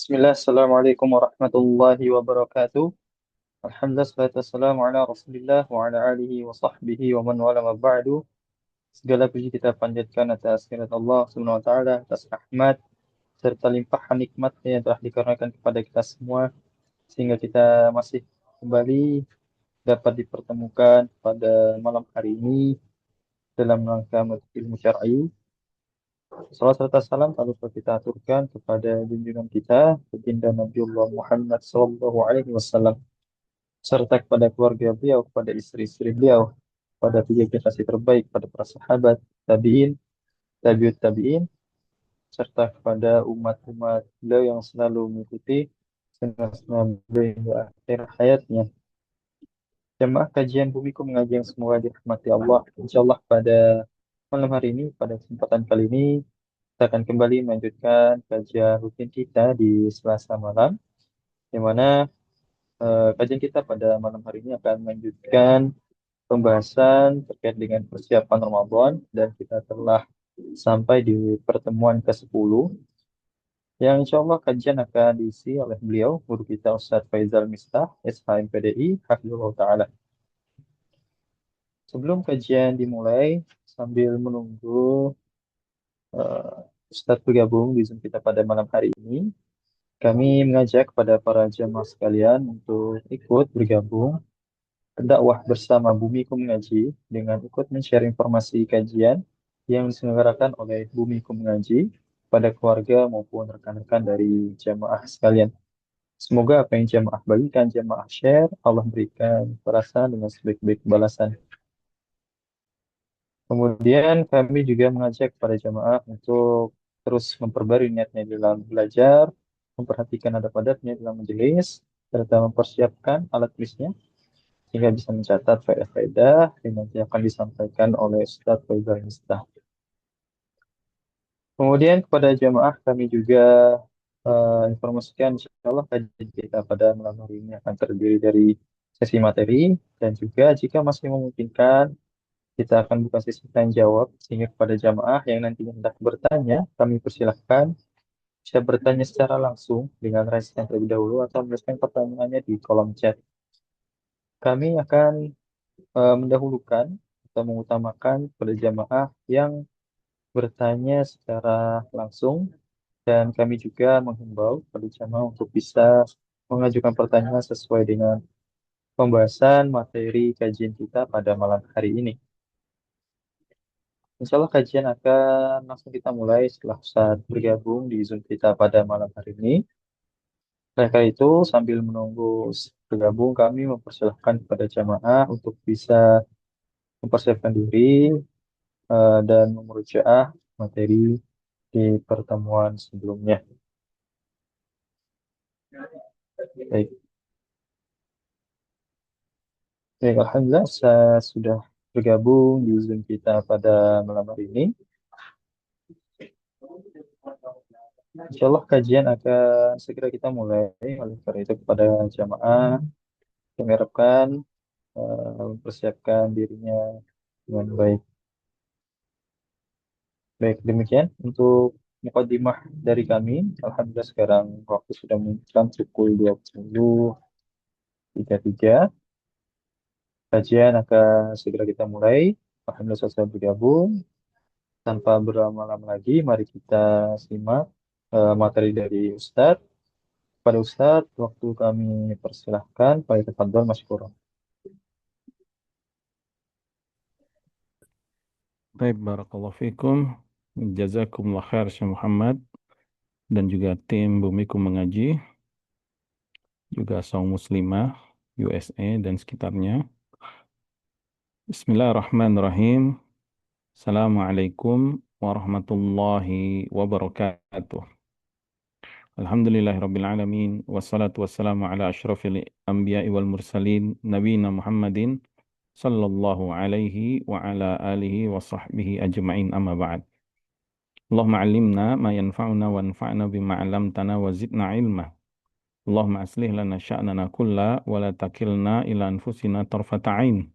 Bismillah, Assalamualaikum warahmatullahi wabarakatuh. Alhamdulillah, salatu wassalamu ala rasulillah wa ala alihi wa sahbihi wa man wala ma ba'du. Segala puji kita panjatkan atas kehadirat Allah subhanahu wa ta'ala, atas rahmat, serta limpahan nikmatnya yang telah dikaruniakan kepada kita semua, sehingga kita masih kembali dapat dipertemukan pada malam hari ini dalam rangka menuntut ilmu syar'i. Salam serta salam lalu kita aturkan kepada junjungan kita, baginda Nabiullah Muhammad sallallahu alaihi wasallam, serta kepada keluarga beliau, kepada istri-istri beliau, pada tiga generasi terbaik, pada para sahabat, tabi'in, tabi'ut tabi'in, serta kepada umat-umat beliau yang selalu mengikuti sunnah beliau hingga akhir hayatnya. Jemaah kajian Bumiku Mengaji yang semoga dirahmati Allah. Insya Allah pada malam hari ini, pada kesempatan kali ini, kita akan kembali melanjutkan kajian rutin kita di Selasa malam, di mana kajian kita pada malam hari ini akan melanjutkan pembahasan terkait dengan persiapan Ramadan, dan kita telah sampai di pertemuan ke-10 yang insya Allah kajian akan diisi oleh beliau, guru kita Ustadz Faizal Mistah, SHMPDI, Hafizullah Ta'ala. Sebelum kajian dimulai, sambil menunggu Ustadz bergabung di Zoom kita pada malam hari ini, kami mengajak kepada para jamaah sekalian untuk ikut bergabung dakwah bersama Bumiku Mengaji dengan ikut men-share informasi kajian yang diselenggarakan oleh Bumiku Mengaji pada keluarga maupun rekan-rekan dari jamaah sekalian. Semoga apa yang jamaah bagikan, jamaah share, Allah berikan balasan dengan sebaik-baik balasan. Kemudian kami juga mengajak para jamaah untuk terus memperbarui niatnya dalam belajar, memperhatikan adab-adabnya dalam majelis, serta mempersiapkan alat tulisnya sehingga bisa mencatat faedah-faedah yang nanti akan disampaikan oleh Ustadz Faizal Mistah. Kemudian kepada jamaah kami juga informasikan insya Allah kajian kita pada malam hari ini akan terdiri dari sesi materi, dan juga jika masih memungkinkan kita akan buka sesi tanya jawab, sehingga kepada jamaah yang nantinya hendak bertanya kami persilahkan bisa bertanya secara langsung dengan raise hand terlebih dahulu atau menuliskan pertanyaannya di kolom chat. Kami akan mendahulukan atau mengutamakan pada jamaah yang bertanya secara langsung, dan kami juga menghimbau pada jamaah untuk bisa mengajukan pertanyaan sesuai dengan pembahasan materi kajian kita pada malam hari ini. Insya Allah kajian akan langsung kita mulai setelah saat bergabung di Zoom kita pada malam hari ini. Mereka itu sambil menunggu bergabung, kami mempersilahkan kepada jamaah untuk bisa mempersiapkan diri dan memurojaah materi di pertemuan sebelumnya. Baik, baik, Alhamdulillah saya sudah bergabung di Zoom kita pada malam hari ini. Insya Allah kajian akan segera kita mulai. Oleh karena itu kepada jamaah kami harapkan mempersiapkan dirinya dengan baik. Baik, demikian untuk mukadimah dari kami. Alhamdulillah sekarang waktu sudah menunjukkan pukul 20.33. Kajian akan segera kita mulai. Alhamdulillah selesai bergabung. Tanpa berlama-lama lagi, mari kita simak materi dari Ustadz. Pada Ustadz, waktu kami persilahkan. Pak Tafadhol Masykurun. Baik, barakallahu fikum. Jazakumullah khair Syekh Muhammad dan juga tim Bumiku Mengaji, juga Saung Muslimah USA dan sekitarnya. Bismillahirrahmanirrahim. Assalamualaikum warahmatullahi wabarakatuh. Alhamdulillahirabbil alamin wassalatu wassalamu ala asyrafil anbiya'i wal mursalin nabiyina Muhammadin sallallahu alaihi wa ala alihi wa sahbihi ajma'in, amma ba'd. Allahumma alimna ma yanfa'una wa anfa'na bima 'allamtana wa zidna ilma. Allahumma aslih lana sya'nana kulla wa la takilna ila anfusina tarfata 'ain.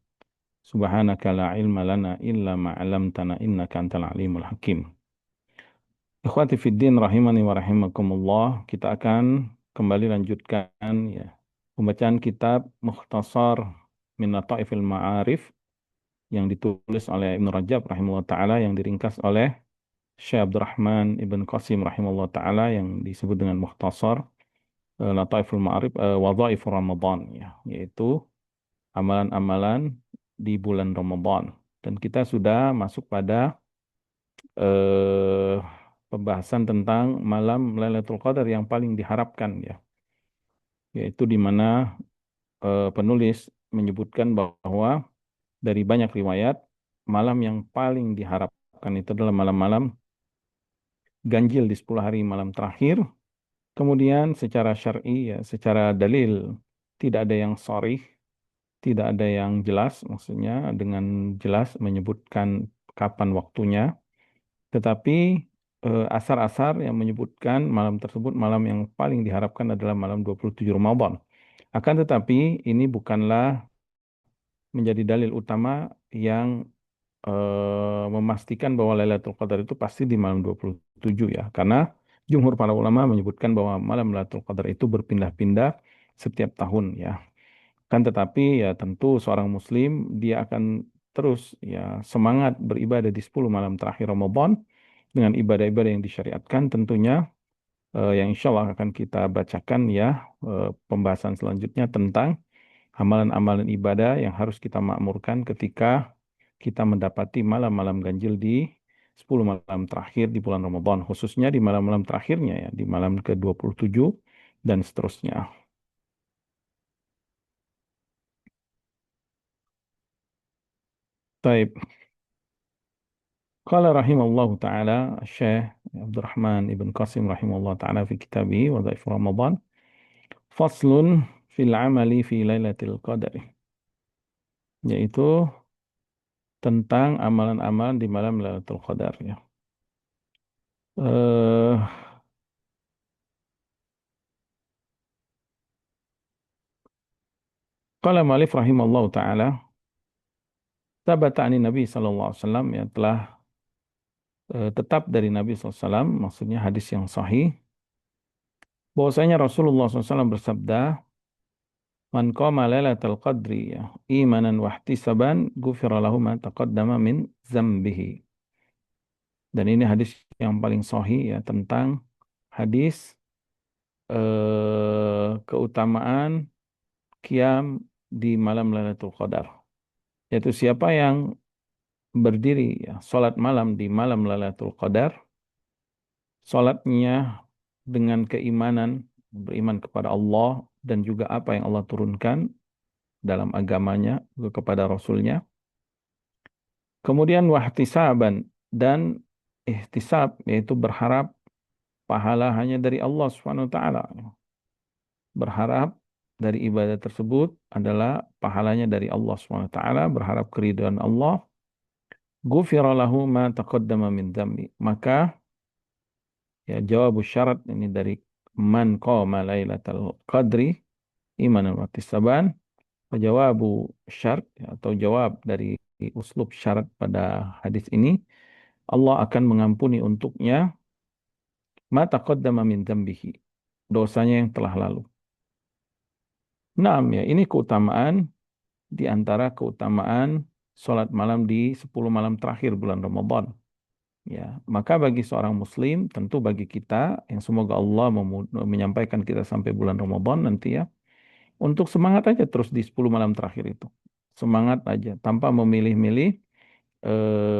Subhanaka la ilma lana illa ma 'allamtana innaka antal alimul hakim. Ikhwati fiddin rahimani wa rahimakumullah. Kita akan kembali lanjutkan ya pembacaan kitab Mukhtasar min Lataifil Ma'arif yang ditulis oleh Ibnu Rajab rahimahullah taala, yang diringkas oleh Syekh Abdurrahman Ibn Qasim rahimahullah taala, yang disebut dengan Mukhtasar Lataiful Ma'arif Wadhaifur Ramadan ya, yaitu amalan-amalan di bulan Ramadan. Dan kita sudah masuk pada eh, pembahasan tentang malam Lailatul Qadar yang paling diharapkan ya, yaitu di mana penulis menyebutkan bahwa dari banyak riwayat malam yang paling diharapkan itu adalah malam-malam ganjil di 10 hari malam terakhir. Kemudian secara syar'i ya, secara dalil tidak ada yang sharih, tidak ada yang jelas, maksudnya dengan jelas menyebutkan kapan waktunya. Tetapi asar-asar yang menyebutkan malam tersebut malam yang paling diharapkan adalah malam 27 Ramadan. Akan tetapi ini bukanlah menjadi dalil utama yang memastikan bahwa Lailatul Qadar itu pasti di malam 27 ya. Karena jumhur para ulama menyebutkan bahwa malam Lailatul Qadar itu berpindah-pindah setiap tahun ya. Kan tetapi ya tentu seorang muslim dia akan terus ya semangat beribadah di 10 malam terakhir Ramadan dengan ibadah-ibadah yang disyariatkan tentunya, yang insya Allah akan kita bacakan ya pembahasan selanjutnya tentang amalan-amalan ibadah yang harus kita makmurkan ketika kita mendapati malam-malam ganjil di 10 malam terakhir di bulan Ramadan, khususnya di malam-malam terakhirnya ya, di malam ke-27 dan seterusnya. Taib. Qala rahimallahu ta'ala Syekh Abdurrahman Ibn Qasim rahimahullah ta'ala fi kitabih Wadhaif Ramadan, faslun fil amali fi lailatul qadar, yaitu tentang amalan-amalan di malam Lailatul Qadar ya. Eh Qala Ma'alif rahimallahu taala, tabata ani Nabi sallallahu alaihi wasallam, ya telah tetap dari Nabi sallallahu alaihi wasallam, maksudnya hadis yang sahih, bahwasanya Rasulullah SAW bersabda, man qama lailatul qadri ya imanan wa ihtisaban ghufira lahu ma taqaddama min zambihi. Dan ini hadis yang paling sahih ya tentang hadis keutamaan qiyam di malam Lailatul Qadar. Yaitu siapa yang berdiri ya, sholat malam di malam Lailatul Qadar, sholatnya dengan keimanan, beriman kepada Allah dan juga apa yang Allah turunkan dalam agamanya juga kepada Rasulnya. Kemudian wahtisaban, dan ihtisab, yaitu berharap pahala hanya dari Allah Subhanahu wa taala. Berharap dari ibadah tersebut adalah pahalanya dari Allah Subhanahu wa taala, berharap keridhaan Allah. Ghufira lahu ma taqaddama min dzambi. Maka ya jawab syarat ini dari man qama lailatul qadri imanan wa ihtisaban. Jawabu syarat ya, atau jawab dari uslub syarat pada hadis ini, Allah akan mengampuni untuknya ma taqaddama min dzambihi, dosanya yang telah lalu. Naam ya, ini keutamaan di antara keutamaan sholat malam di 10 malam terakhir bulan Ramadan. Ya, maka bagi seorang muslim, tentu bagi kita yang semoga Allah menyampaikan kita sampai bulan Ramadan nanti ya, untuk semangat aja terus di 10 malam terakhir itu. Semangat aja tanpa memilih-milih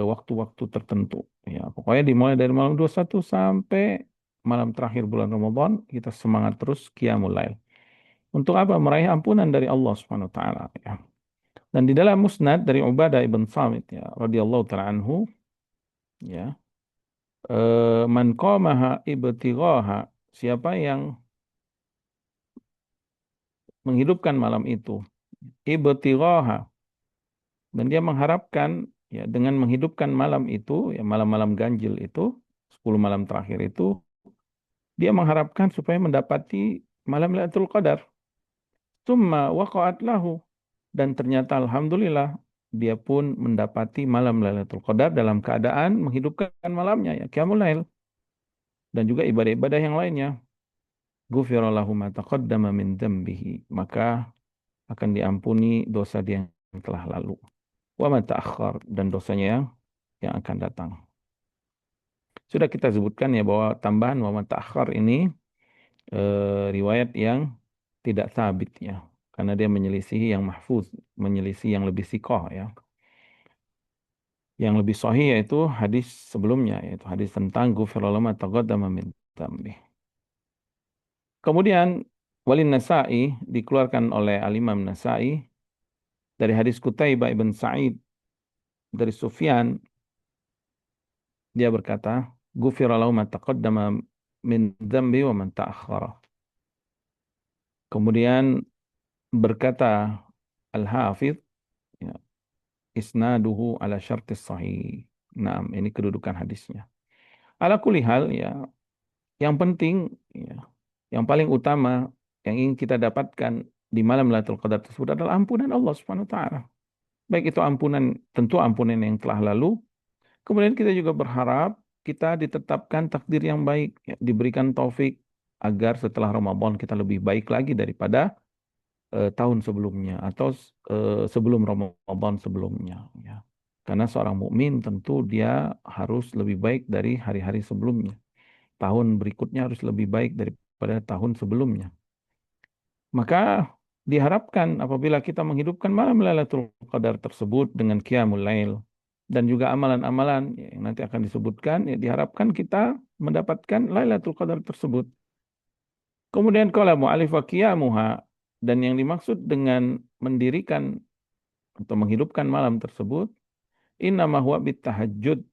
waktu-waktu tertentu. Ya, pokoknya dimulai dari malam 21 sampai malam terakhir bulan Ramadan, kita semangat terus qiyamul lail. Untuk apa? Meraih ampunan dari Allah Subhanahu wa taala ya. Dan di dalam Musnad dari Ubadah ibn Samit ya radhiyallahu taala anhu ya, man qamaha ibtighaha, siapa yang menghidupkan malam itu ibtighaha, dan dia mengharapkan ya dengan menghidupkan malam itu ya, malam-malam ganjil itu 10 malam terakhir itu, dia mengharapkan supaya mendapati malam Lailatul Qadar. Tsumma waqa'at lahu, dan ternyata alhamdulillah dia pun mendapati malam Lailatul Qadar dalam keadaan menghidupkan malamnya ya qiyamul lail. dan juga ibadah-ibadah yang lainnya. Ghufira lahu ma taqaddama min dzambihi, maka akan diampuni dosa dia yang telah lalu. Wa ma ta'akhkhar, dan dosanya yang akan datang. Sudah kita sebutkan ya bahwa tambahan wa ma ta'akhkhar ini riwayat yang tidak sabit ya, karena dia menyelisihi yang mahfuz, menyelisih yang lebih sikoh ya. Yang lebih sahih yaitu hadis sebelumnya, yaitu hadis tentang ghufira lahu ma taqaddama min dzambi. Kemudian Walin Nasa'i dikeluarkan oleh Al-Imam Nasa'i dari hadis Qutaibah ibn Sa'id dari Sufyan, dia berkata, ghufira lahu ma taqaddama min dzambi wa man ta'akhkhara. Kemudian berkata Al-Hafidh, ya, isnaduhu ala syartis sahih. Nah, ini kedudukan hadisnya. Ala kulli hal ya, yang penting ya, yang paling utama yang ingin kita dapatkan di malam Lailatul Qadar tersebut adalah ampunan Allah Subhanahu wa taala. Baik itu ampunan, tentu ampunan yang telah lalu. Kemudian kita juga berharap kita ditetapkan takdir yang baik, ya, diberikan taufik agar setelah Ramadan kita lebih baik lagi daripada tahun sebelumnya atau sebelum Ramadan sebelumnya, ya. Karena seorang mukmin tentu dia harus lebih baik dari hari-hari sebelumnya. Tahun berikutnya harus lebih baik daripada tahun sebelumnya. Maka diharapkan apabila kita menghidupkan malam Lailatul Qadar tersebut dengan qiyamul lail dan juga amalan-amalan yang nanti akan disebutkan, ya diharapkan kita mendapatkan Lailatul Qadar tersebut. Kemudian qala mu'allif wa qiyamuha, dan yang dimaksud dengan mendirikan atau menghidupkan malam tersebut, innama huwa bitahajjud,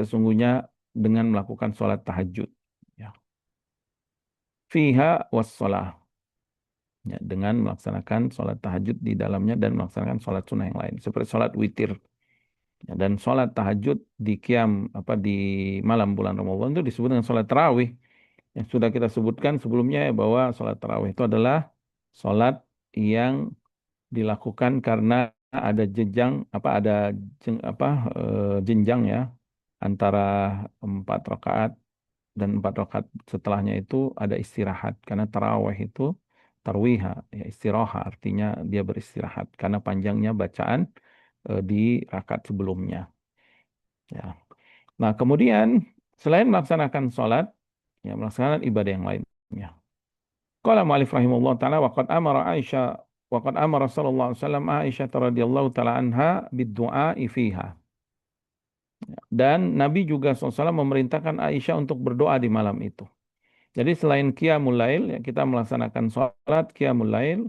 sesungguhnya dengan melakukan sholat tahajud, ya. Fiha wassalah, ya, dengan melaksanakan sholat tahajud di dalamnya dan melaksanakan sholat sunnah yang lain seperti sholat witir, ya, dan sholat tahajud di di malam bulan Ramadan itu disebut dengan sholat tarawih yang sudah kita sebutkan sebelumnya ya, bahwa sholat tarawih itu adalah sholat yang dilakukan karena ada jenjang ada jenjang ya antara 4 rakaat dan 4 rakaat setelahnya itu ada istirahat, karena tarawih itu tarwiha ya, istirahat artinya dia beristirahat karena panjangnya bacaan di rakaat sebelumnya, ya. Nah, kemudian selain melaksanakan sholat, ya, melaksanakan ibadah yang lainnya. Qala mu'allif rahimahullah taala wa qad amara Aisyah wa qad amara sallallahu alaihi wasallam Aisyah radhiyallahu taala anha bid-du'a fiha. Dan Nabi juga SAW memerintahkan Aisyah untuk berdoa di malam itu. Jadi selain qiyamul lail, ya, kita melaksanakan sholat qiyamul lail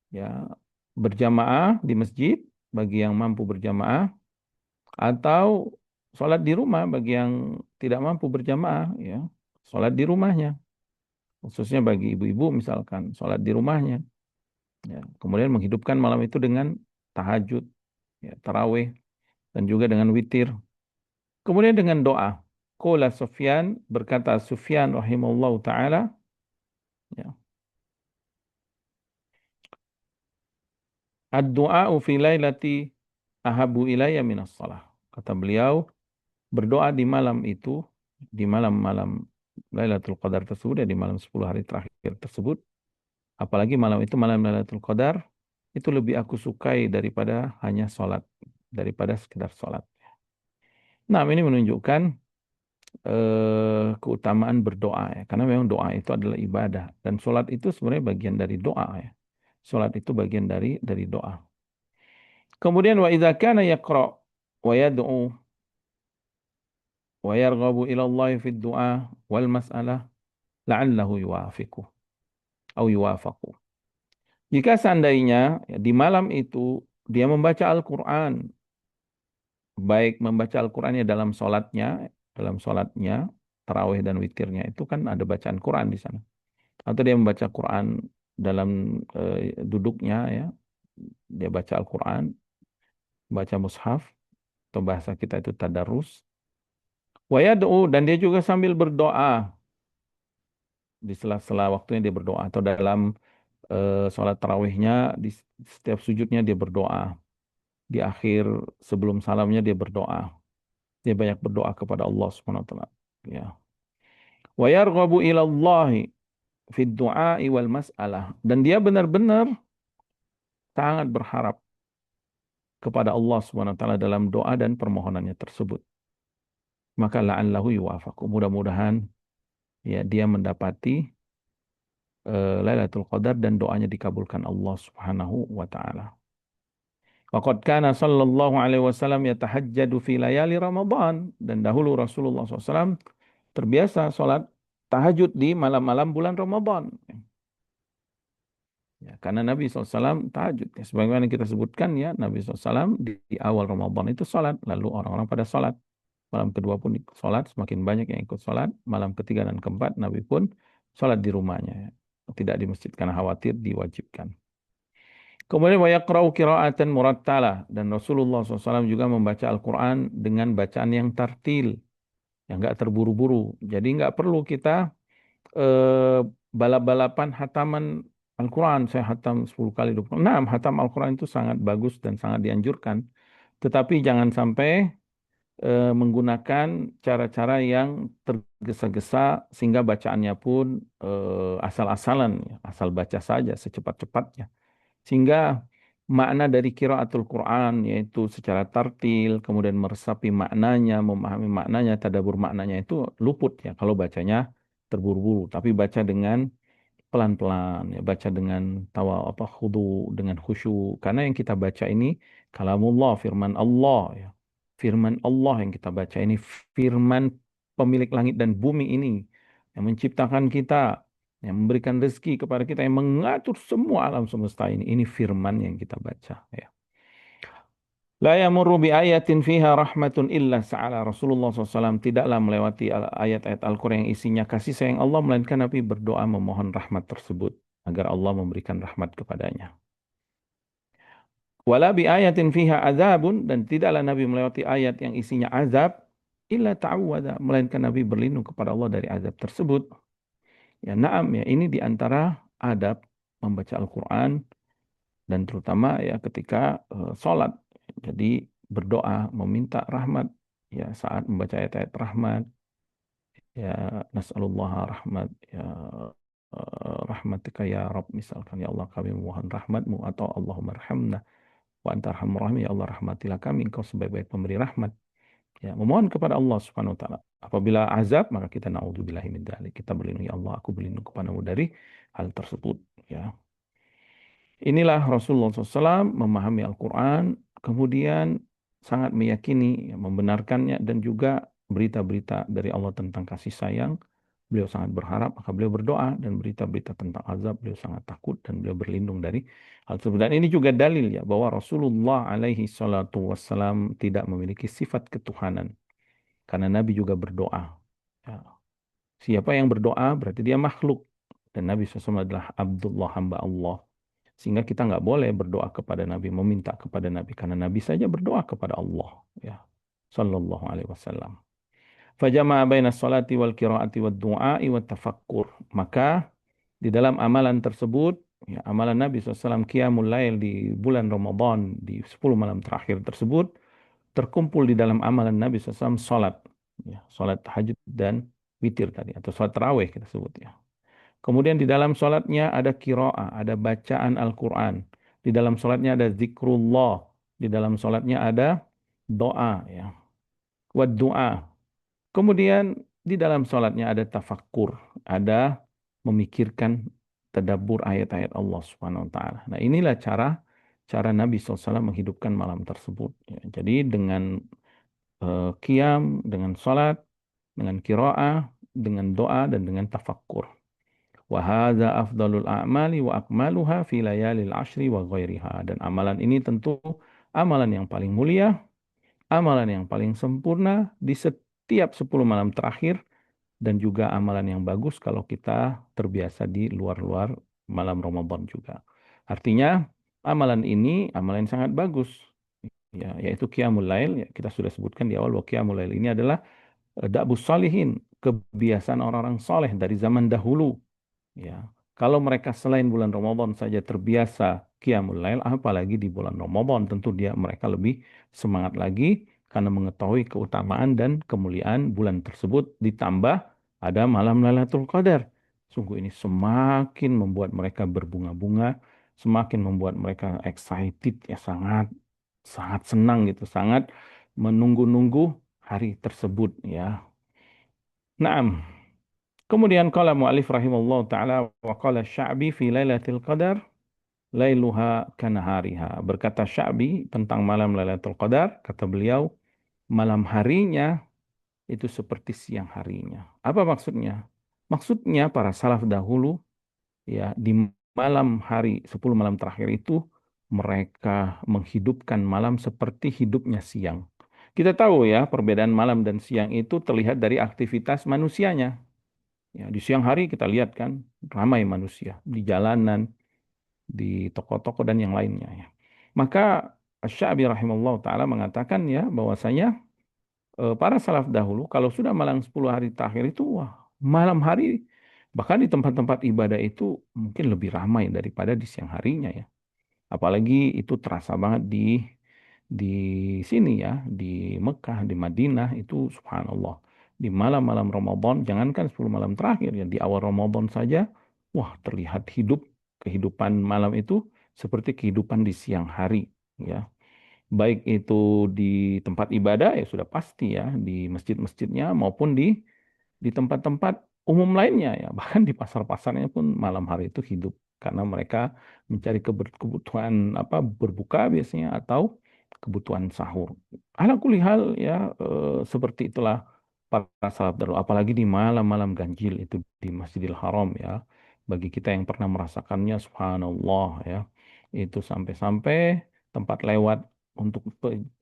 ya berjamaah di masjid bagi yang mampu berjamaah, atau sholat di rumah bagi yang tidak mampu berjamaah, ya sholat di rumahnya, khususnya bagi ibu-ibu misalkan sholat di rumahnya, ya. Kemudian menghidupkan malam itu dengan tahajud, ya, tarawih, dan juga dengan witir. Kemudian dengan doa. Qala Sufyan, berkata Sufyan rahimahullahu taala, ya, ad-du'a'u fi lailati ahabu ilayya minas salah. Kata beliau, berdoa di malam itu, di malam-malam Lailatul Qadar tersebut, ya di malam 10 hari terakhir tersebut, apalagi malam itu malam Lailatul Qadar, itu lebih aku sukai daripada hanya sholat, daripada sekedar sholat. Nah, ini menunjukkan keutamaan berdoa ya, karena memang doa itu adalah ibadah dan sholat itu sebenarnya bagian dari doa ya. Sholat itu bagian dari doa. Kemudian wa idza kana yaqra wa yad'u wa yarghabu ila Allah fi du'a wal mas'alah la'allahu yuwafiqu atau yuwafaqu. Jika seandainya ya, di malam itu dia membaca Al-Qur'an, baik membaca Al-Qur'annya dalam sholatnya, tarawih dan witirnya itu kan ada bacaan Quran di sana. Atau dia membaca Quran dalam duduknya ya, dia baca Al-Quran, baca mushaf, atau bahasa kita itu tadarus. Wa yad'u, dan dia juga sambil berdoa di sela-sela waktunya dia berdoa, atau dalam sholat tarawihnya di setiap sujudnya dia berdoa, di akhir sebelum salamnya dia berdoa, dia banyak berdoa kepada Allah Subhanahu wa taala, ya. Wa yarghabu ila Allahi fid du'a'i wal mas'alah. Dan dia benar-benar sangat berharap kepada Allah Subhanahu wa taala dalam doa dan permohonannya tersebut. Maka la'allahu yuwafaqu. Mudah-mudahan ya dia mendapati Lailatul Qadar dan doanya dikabulkan Allah Subhanahu wa taala. Waqad kana sallallahu alaihi wasallam yatahajjadu fi layali Ramadan, dan dahulu Rasulullah SAW terbiasa sholat tahajud di malam-malam bulan Ramadan. Ya, karena Nabi SAW tahajud. Ya, sebagaimana kita sebutkan ya, Nabi SAW di awal Ramadan itu sholat, lalu orang-orang pada sholat. Malam kedua pun sholat, semakin banyak yang ikut sholat. Malam ketiga dan keempat, Nabi pun sholat di rumahnya. Tidak di masjid, karena khawatir diwajibkan. Kemudian wa yaqra'u qira'atan murattalah, dan Rasulullah SAW juga membaca Al-Quran dengan bacaan yang tartil, yang enggak terburu-buru. Jadi enggak perlu kita eh, balap-balapan hataman Al-Quran. Saya hatam 10 kali, 20. Nah, hatam Al-Quran itu sangat bagus dan sangat dianjurkan. Tetapi jangan sampai menggunakan cara-cara yang tergesa-gesa sehingga bacaannya pun asal-asalan, ya, asal baca saja secepat-cepatnya. Sehingga makna dari qiraatul Quran, yaitu secara tartil, kemudian meresapi maknanya, memahami maknanya, tadabbur maknanya itu luput ya kalau bacanya terburu-buru. Tapi baca dengan pelan-pelan, ya, baca dengan khudu, dengan khusyuk. Karena yang kita baca ini kalamullah, firman Allah ya. Firman Allah yang kita baca ini firman pemilik langit dan bumi ini, yang menciptakan kita, yang memberikan rezeki kepada kita, yang mengatur semua alam semesta ini. Ini firman yang kita baca ya. La yamurru bi ayatin fiha rahmatun illa sa'ala. Rasulullah SAW tidaklah melewati ayat-ayat Al-Quran yang isinya kasih sayang Allah, melainkan Nabi berdoa memohon rahmat tersebut agar Allah memberikan rahmat kepadanya. Wala bi ayatin fiha azabun, dan tidaklah Nabi melewati ayat yang isinya azab illa ta'awwada, melainkan Nabi berlindung kepada Allah dari azab tersebut. Ya, na'am ya, ini di antara adab membaca Al-Quran, dan terutama ya ketika sholat. Jadi berdoa meminta rahmat ya saat membaca ayat-ayat rahmat, ya nas'alullah rahmat ya rahmatika ya Rabb, misalkan ya Allah kami memohon rahmatmu, atau Allahumma arhamna wa anta arhamur rahim, ya Allah rahmatilah kami, engkau sebaik-baik pemberi rahmat. Ya, memohon kepada Allah Subhanahu wa taala. Apabila azab, maka kita naudzubillahi min dzalik. Kita berlindung, ya Allah, aku berlindung kepadamu dari hal tersebut, ya. Inilah Rasulullah SAW memahami Al-Quran, kemudian sangat meyakini, ya, membenarkannya, dan juga berita-berita dari Allah tentang kasih sayang. Beliau sangat berharap, maka beliau berdoa, dan berita-berita tentang azab, beliau sangat takut, dan beliau berlindung dari hal tersebut. Dan ini juga dalil ya, bahwa Rasulullah alaihi salatu wassalam tidak memiliki sifat ketuhanan. Karena Nabi juga berdoa. Ya. Siapa yang berdoa berarti dia makhluk. Dan Nabi SAW adalah Abdullah, hamba Allah. Sehingga kita nggak boleh berdoa kepada Nabi, meminta kepada Nabi, karena Nabi saja berdoa kepada Allah, ya, Sallallahu Alaihi Wasallam. Fajama'a baina salati wal qiraati wad du'a'i wat tafakkur. Maka di dalam amalan tersebut, ya, amalan Nabi SAW Qiyamul Lail di bulan Ramadan, di 10 malam terakhir tersebut, terkumpul di dalam amalan Nabi SAW salat, ya, salat tahajud dan witir tadi, atau salat tarawih kita sebut ya. Kemudian di dalam sholatnya ada qiraah, ada bacaan Al-Quran. Di dalam sholatnya ada zikrullah. Di dalam sholatnya ada doa, ya. Wad doa. Kemudian di dalam sholatnya ada tafakkur, ada memikirkan tadabbur ayat-ayat Allah Subhanahu wa taala. Nah, inilah cara Nabi SAW menghidupkan malam tersebut, ya. Jadi dengan qiyam, dengan sholat, dengan qiraah, dengan doa, dan dengan tafakkur. Wa hadza afdalul a'mali wa akmaluha fi layalil ashri wa ghairiha. Dan amalan ini tentu amalan yang paling mulia, amalan yang paling sempurna di setiap 10 malam terakhir, dan juga amalan yang bagus kalau kita terbiasa di luar-luar malam Ramadan juga. Artinya amalan ini amalan yang sangat bagus, ya, yaitu qiyamul lail, ya, kita sudah sebutkan di awal bahwa qiyamul lail ini adalah da'bus salihin, kebiasaan orang-orang soleh dari zaman dahulu. Ya, kalau mereka selain bulan Ramadan saja terbiasa qiyamul lail, apalagi di bulan Ramadan, tentu mereka lebih semangat lagi karena mengetahui keutamaan dan kemuliaan bulan tersebut, ditambah ada malam Lailatul Qadar. Sungguh ini semakin membuat mereka berbunga-bunga, semakin membuat mereka excited ya, sangat sangat senang gitu, sangat menunggu-nunggu hari tersebut ya. Naam. Kemudian qala mu'alif rahimallahu taala wa qala Sya'bi fi Lailatul Qadar lailuha kanahariha. Berkata Sya'bi tentang malam Lailatul Qadar, kata beliau, malam harinya itu seperti siang harinya. Apa maksudnya? Maksudnya para salaf dahulu ya di malam hari 10 malam terakhir itu mereka menghidupkan malam seperti hidupnya siang. Kita tahu ya perbedaan malam dan siang itu terlihat dari aktivitas manusianya. Ya, di siang hari kita lihat kan ramai manusia di jalanan, di toko-toko dan yang lainnya ya. Maka Asy-Sya'bi rahimahullah taala mengatakan ya bahwasanya para salaf dahulu kalau sudah malam 10 hari terakhir itu wah, malam hari bahkan di tempat-tempat ibadah itu mungkin lebih ramai daripada di siang harinya ya. Apalagi itu terasa banget di sini ya, di Mekah, di Madinah itu subhanallah. Di malam-malam Ramadan, jangankan 10 malam terakhir ya, di awal Ramadan saja, wah terlihat hidup, kehidupan malam itu seperti kehidupan di siang hari ya. Baik itu di tempat ibadah ya sudah pasti ya, di masjid-masjidnya maupun di tempat-tempat umum lainnya ya, bahkan di pasar-pasarnya pun malam hari itu hidup karena mereka mencari kebutuhan apa berbuka biasanya atau kebutuhan sahur. Ala kulli hal ya seperti itulah para salaf dahulu apalagi di malam-malam ganjil itu di Masjidil Haram ya. Bagi kita yang pernah merasakannya subhanallah ya. Itu sampai-sampai tempat lewat untuk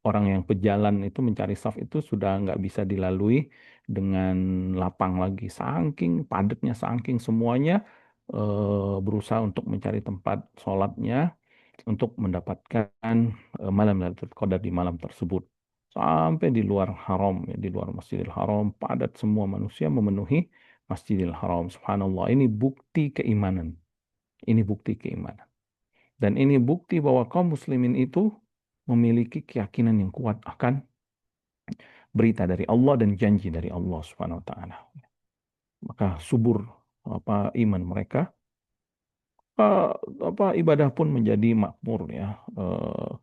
orang yang pejalan itu mencari saf itu sudah nggak bisa dilalui dengan lapang lagi. Saking padatnya, saking semuanya berusaha untuk mencari tempat sholatnya untuk mendapatkan malam Lailatul Qadar di malam tersebut. Sampai di luar haram, ya, di luar Masjidil Haram, padat semua manusia memenuhi Masjidil Haram. Subhanallah, ini bukti keimanan. Ini bukti keimanan. Dan ini bukti bahwa kaum muslimin itu memiliki keyakinan yang kuat akan berita dari Allah dan janji dari Allah Subhanahu wa taala. Maka subur apa iman mereka, eh, apa ibadah pun menjadi makmur ya. Eh,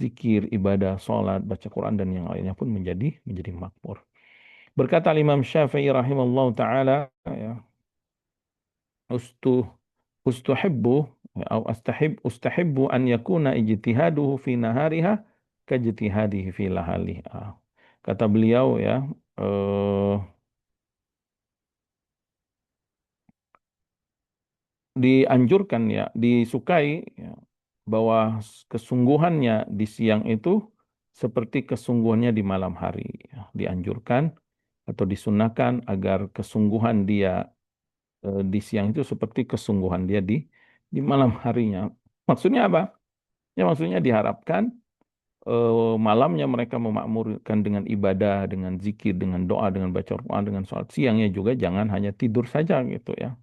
Zikir, ibadah, salat, baca Quran dan yang lainnya pun menjadi makmur. Berkata Imam Syafi'i rahimahullah taala ya, ustu ustuhibbu atau ustahibbu an yakuna ijtihaduhu fi nahariha kajtihadihi fi lahaliha. Kata beliau ya, eh, dianjurkan ya, disukai ya, bahwa kesungguhannya di siang itu seperti kesungguhannya di malam hari. Ya. Dianjurkan atau disunahkan agar kesungguhan dia di siang itu seperti kesungguhan dia di malam harinya. Maksudnya apa? Ya maksudnya diharapkan malamnya mereka memakmurkan dengan ibadah, dengan zikir, dengan doa, dengan baca Al-Quran, dengan sholat siangnya juga jangan hanya tidur saja gitu ya.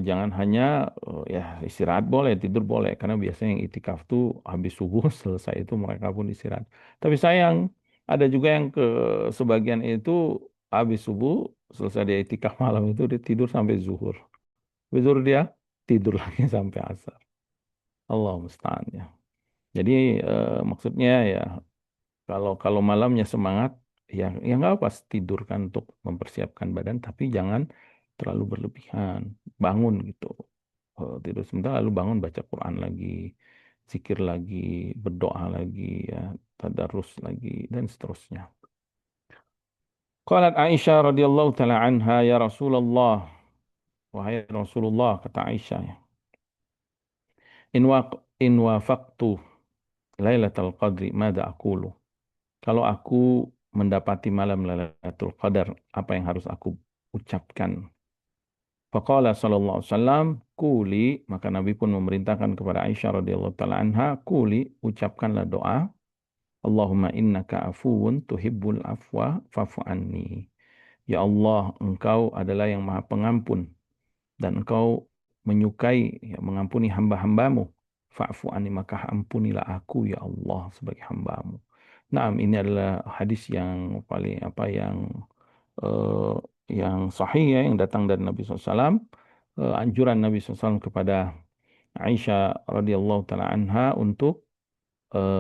Jangan hanya ya istirahat boleh, tidur boleh, karena biasanya yang itikaf tuh habis subuh selesai itu mereka pun istirahat. Tapi sayang ada juga yang ke sebagian itu habis subuh selesai dia itikaf malam itu dia tidur sampai zuhur. Habis zuhur dia tidur lagi sampai asar. Allah musta'an ya. Jadi maksudnya ya kalau kalau malamnya semangat ya nggak apa tidur kan untuk mempersiapkan badan tapi jangan terlalu berlebihan. Bangun gitu. Tidur sebentar lalu bangun baca Quran lagi, zikir lagi, berdoa lagi ya, tadarus lagi dan seterusnya. Qalat Aisyah radhiyallahu taala anha ya Rasulullah, wahai Rasulullah kata Aisyah ya, in wafaqtu Lailatul Qadri mada aqulu. Kalau aku mendapati malam Lailatul Qadar, apa yang harus aku ucapkan? Faqala sallallahu alaihi wasallam, kuli, maka Nabi pun memerintahkan kepada Aisyah radhiyallahu taala anha, kuli, ucapkanlah doa, Allahumma innaka afuwun tuhibbul afwa fa'fu anni. Ya Allah, Engkau adalah yang Maha Pengampun dan Engkau menyukai ya, mengampuni hamba-hambamu. Fa'fu anni, maka ampunilah aku ya Allah sebagai hambamu. Nah, ini adalah hadis yang paling apa yang eh, yang sahih ya, yang datang dari Nabi SAW, anjuran Nabi SAW kepada Aisyah radhiyallahu taala anha untuk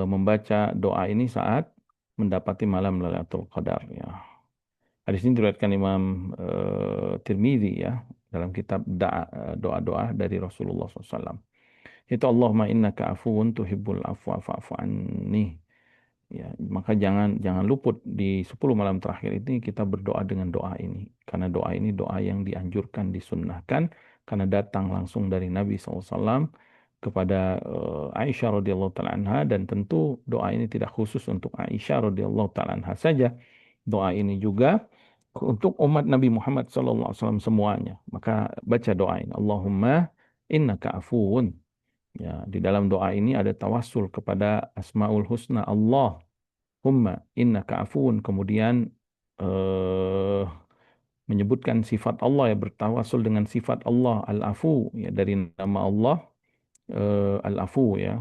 membaca doa ini saat mendapati malam Lailatul Qadar ya. Hadis ini diriwayatkan Imam Tirmidzi ya dalam kitab doa-doa dari Rasulullah SAW. Itu Allahumma innaka afuwun tuhibbul afwa fa'fu anni. Ya, maka jangan luput di 10 malam terakhir ini kita berdoa dengan doa ini. Karena doa ini doa yang dianjurkan, disunnahkan karena datang langsung dari Nabi SAW kepada Aisyah radhiyallahu taala anha, dan tentu doa ini tidak khusus untuk Aisyah radhiyallahu taala anha saja. Doa ini juga untuk umat Nabi Muhammad SAW semuanya. Maka baca doa ini. Allahumma innaka afuwun. Ya, di dalam doa ini ada tawassul kepada Asmaul Husna Allahumma innaka afuun. Kemudian eh, menyebutkan sifat Allah ya, bertawassul dengan sifat Allah Al-Afu ya, dari nama Allah Al-Afu ya.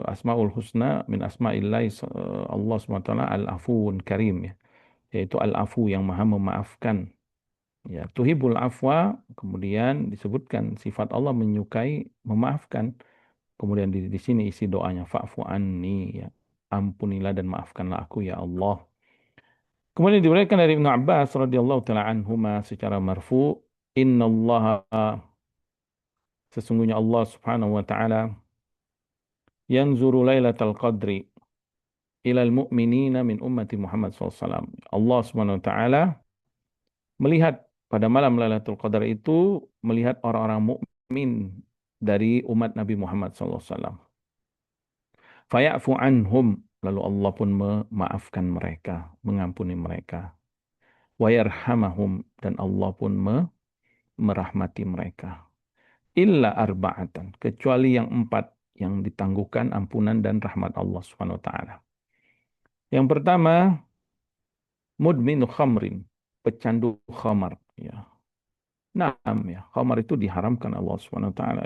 Asmaul Husna min asma'illahi Allah SWT Al-Afuun Karim ya. Yaitu Al-Afu yang maha memaafkan. Ya, tuhibul afwa, kemudian disebutkan sifat Allah menyukai memaafkan. Kemudian di sini isi doanya fa'fu anni ya. Ampunilah dan maafkanlah aku ya Allah. Kemudian diriwayatkan dari Ibnu Abbas radhiyallahu taala anhuma secara marfu, innallaha, sesungguhnya Allah Subhanahu wa taala, yanzuru lailatal qadri ilal mu'minina min ummati Muhammad SAW. Allah Subhanahu wa taala melihat pada malam Lailatul Qadar itu, melihat orang-orang mukmin dari umat Nabi Muhammad SAW. Faya'fu anhum, lalu Allah pun memaafkan mereka, mengampuni mereka. Wa yarhamahum, dan Allah pun merahmati mereka. Illa arba'atan, kecuali yang 4 yang ditangguhkan ampunan dan rahmat Allah Subhanahu wa taala. Yang pertama, mudminu khamrin, pecandu khamar ya. Naam ya, khamar itu diharamkan Allah Subhanahu wa taala.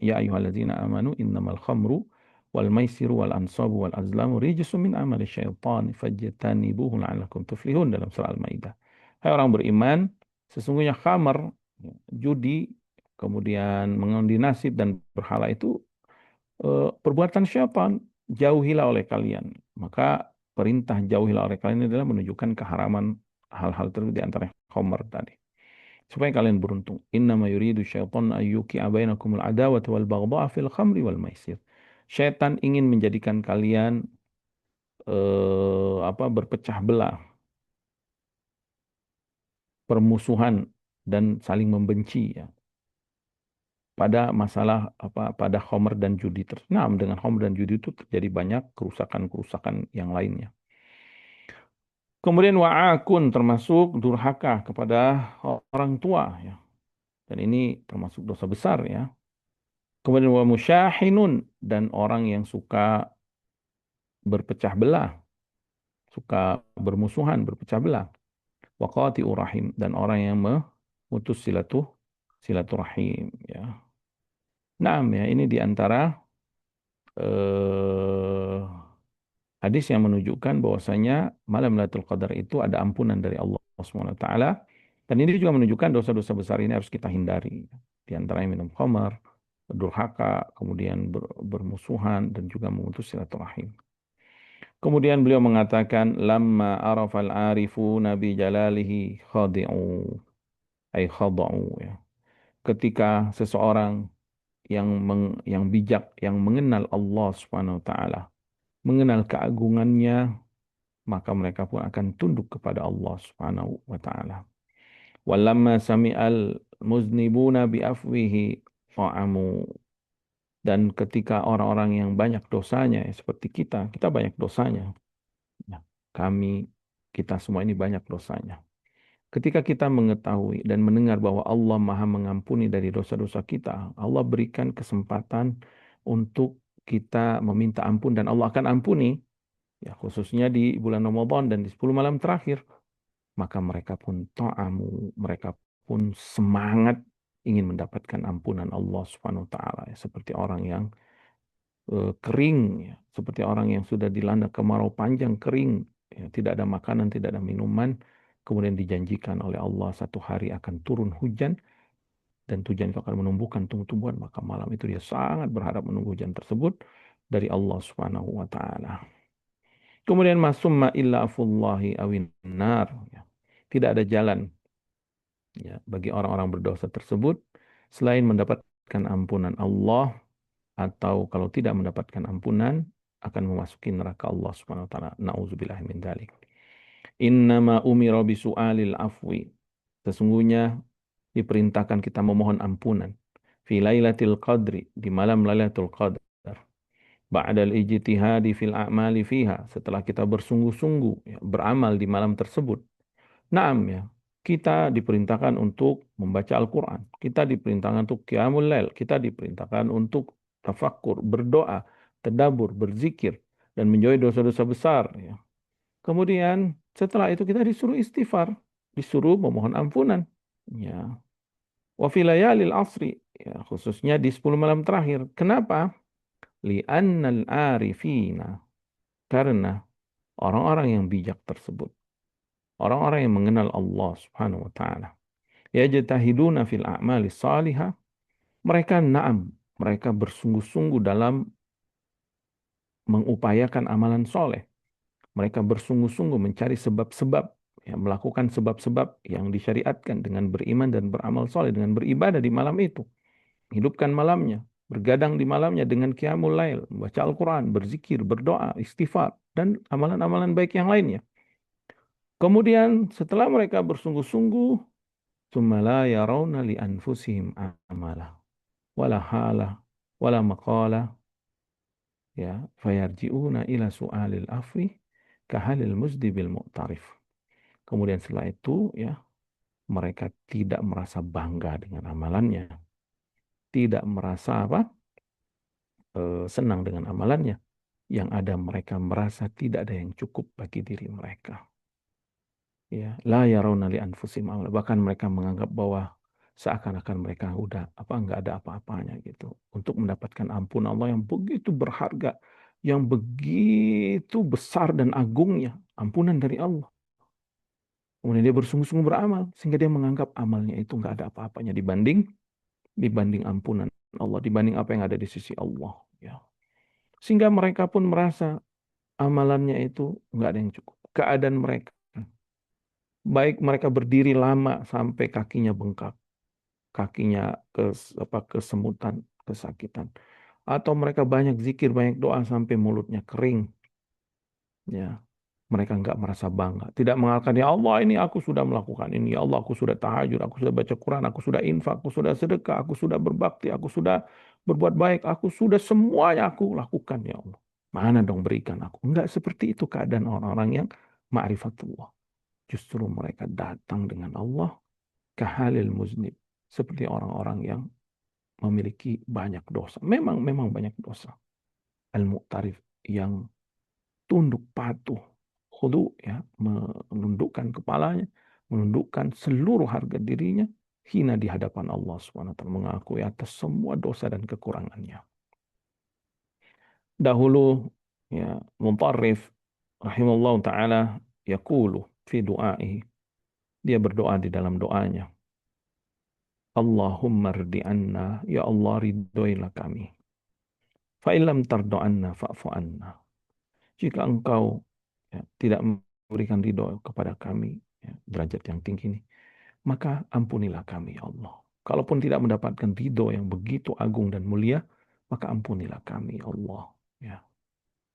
Ya ayyuhallazina amanu innamal khamru wal maisiru wal ansabu wal azlamu rijsun min amali syaitan fajtanibuhu la'allakum tuflihun, dalam surah Al-Maidah. Hai orang beriman, sesungguhnya khamar, ya, judi, kemudian mengundi nasib dan berhala itu perbuatan syaitan, jauhilah oleh kalian. Maka perintah jauhilah oleh kalian adalah menunjukkan keharaman hal-hal tersebut, di antara khamar tadi, supaya kalian beruntung. Innama yuridu syaitan ayyuki'a bainakumul adawata wal baghdha'a fil khamri wal maisir. Syaitan ingin menjadikan kalian berpecah belah, permusuhan dan saling membenci ya, pada masalah pada khamr dan judi. Nah, dengan khamr dan judi itu terjadi banyak kerusakan-kerusakan yang lainnya. Kemudian wa'akun, termasuk durhaka kepada orang tua ya. Dan ini termasuk dosa besar ya. Kemudian wa musyahinun, dan orang yang suka berpecah belah, suka bermusuhan, berpecah belah. Wa qati'ur rahim, dan orang yang memutus silaturahim ya. Nah, ya, ini di antara eh, hadis yang menunjukkan bahwasanya malam Lailatul Qadar itu ada ampunan dari Allah Subhanahu wa taala, dan ini juga menunjukkan dosa-dosa besar ini harus kita hindari. Di antaranya minum khamar, durhaka, kemudian bermusuhan, dan juga memutus silaturahim. Kemudian beliau mengatakan, lamma arafal arifu nabi jalalihi khadi'u, ay khada'u ya. Ketika seseorang yang bijak, yang mengenal Allah Subhanahu wa taala, mengenal keagungannya, maka mereka pun akan tunduk kepada Allah Subhanahu wa taala. Walamma sami'al muznibuna bi'afwihi fa'amu, dan ketika orang-orang yang banyak dosanya ya, seperti kita banyak dosanya. Nah, kita semua ini banyak dosanya. Ketika kita mengetahui dan mendengar bahwa Allah Maha mengampuni dari dosa-dosa kita, Allah berikan kesempatan untuk kita meminta ampun dan Allah akan ampuni, ya khususnya di bulan Ramadan dan di 10 malam terakhir. Maka mereka pun mereka pun semangat ingin mendapatkan ampunan Allah Subhanahu wa taala, ya, seperti orang yang kering ya, seperti orang yang sudah dilanda kemarau panjang, kering ya, tidak ada makanan, tidak ada minuman, Kemudian dijanjikan oleh Allah satu hari akan turun hujan dan hujan itu akan menumbuhkan tumbuh-tumbuhan, maka malam itu dia sangat berharap menunggu hujan tersebut dari Allah Subhanahu wa taala. Kemudian masumma illa afullahi awin nar. Ya. Tidak ada jalan ya bagi orang-orang berdosa tersebut selain mendapatkan ampunan Allah, atau kalau tidak mendapatkan ampunan akan memasuki neraka Allah Subhanahu wa taala. Nauzubillahi min dzalik. Innama umira bisu'alil afwi. Sesungguhnya diperintahkan kita memohon ampunan. Fi lailatul qadri, di malam Lailatul Qadar. Ba'dal ijtihadi fil a'mali fiha, setelah kita bersungguh-sungguh ya, beramal di malam tersebut. Naam ya, kita diperintahkan untuk membaca Al-Quran. Kita diperintahkan untuk qiyamul lail. Kita diperintahkan untuk tafakkur, berdoa, tadabbur, berzikir, dan menjauhi dosa-dosa besar. Ya. Kemudian setelah itu kita disuruh istighfar, disuruh memohon ampunan. Ya. Wa fi layalil asri, ya, khususnya di 10 malam terakhir. Kenapa? Li'annal arifina, karena orang-orang yang bijak tersebut, orang-orang yang mengenal Allah Subhanahu wa taala, yajtahiduna fil a'mali salihah, mereka na'am, mereka bersungguh-sungguh dalam mengupayakan amalan soleh. Mereka bersungguh-sungguh mencari sebab-sebab, ya, melakukan sebab-sebab yang disyariatkan dengan beriman dan beramal soleh, dengan beribadah di malam itu. Hidupkan malamnya, bergadang di malamnya dengan qiyamul lail, membaca Al-Quran, berzikir, berdoa, istighfar, dan amalan-amalan baik yang lainnya. Kemudian setelah mereka bersungguh-sungguh, ثُمَّ لَا يَرَوْنَ لِأَنفُسِهِمْ عَمَلًا وَلَا حَالًا وَلَا مَقَالًا ya fayarji'una ila su'alil afwi kahalil muzdibil mu'tarif. Kemudian setelah itu ya mereka tidak merasa bangga dengan amalannya, tidak merasa senang dengan amalannya. Yang ada mereka merasa tidak ada yang cukup bagi diri mereka. Ya, la yarawna li anfusihim amala. Bahkan mereka menganggap bahwa seakan-akan mereka udah nggak ada apa-apanya gitu untuk mendapatkan ampun Allah yang begitu berharga, yang begitu besar dan agungnya, ampunan dari Allah. Kemudian dia bersungguh-sungguh beramal sehingga dia menganggap amalnya itu nggak ada apa-apanya dibanding ampunan Allah, dibanding apa yang ada di sisi Allah. Ya. Sehingga mereka pun merasa amalannya itu nggak ada yang cukup. Keadaan mereka, baik mereka berdiri lama sampai kakinya bengkak, kakinya kesemutan, kesakitan, atau mereka banyak zikir, banyak doa sampai mulutnya kering, ya mereka nggak merasa bangga, tidak mengatakan ya Allah ini aku sudah melakukan ini, ya Allah aku sudah tahajud, aku sudah baca Quran, aku sudah infak, aku sudah sedekah, aku sudah berbakti, aku sudah berbuat baik, aku sudah semuanya aku lakukan ya Allah. Mana dong berikan aku? Enggak seperti itu keadaan orang-orang yang ma'rifatullah. Justru mereka datang dengan Allah kahalil muznib, seperti orang-orang yang memiliki banyak dosa. Memang banyak dosa. Al-Mu'tarif yang tunduk patuh, khudu ya, menundukkan kepalanya, menundukkan seluruh harga dirinya hina di hadapan Allah Subhanahu wa taala, mengakui atas semua dosa dan kekurangannya. Dahulu ya Mutarrif rahimahullah taala yaqulu fi du'aihi, dia berdoa di dalam doanya, Allahumma rdi anna, ya Allah ridhoilah kami. Fa illam tardo anna fa'fu anna. Jika engkau ya, tidak memberikan ridho kepada kami, ya, derajat yang tinggi ini, maka ampunilah kami, ya Allah. Kalaupun tidak mendapatkan ridho yang begitu agung dan mulia, maka ampunilah kami, ya Allah. Ya,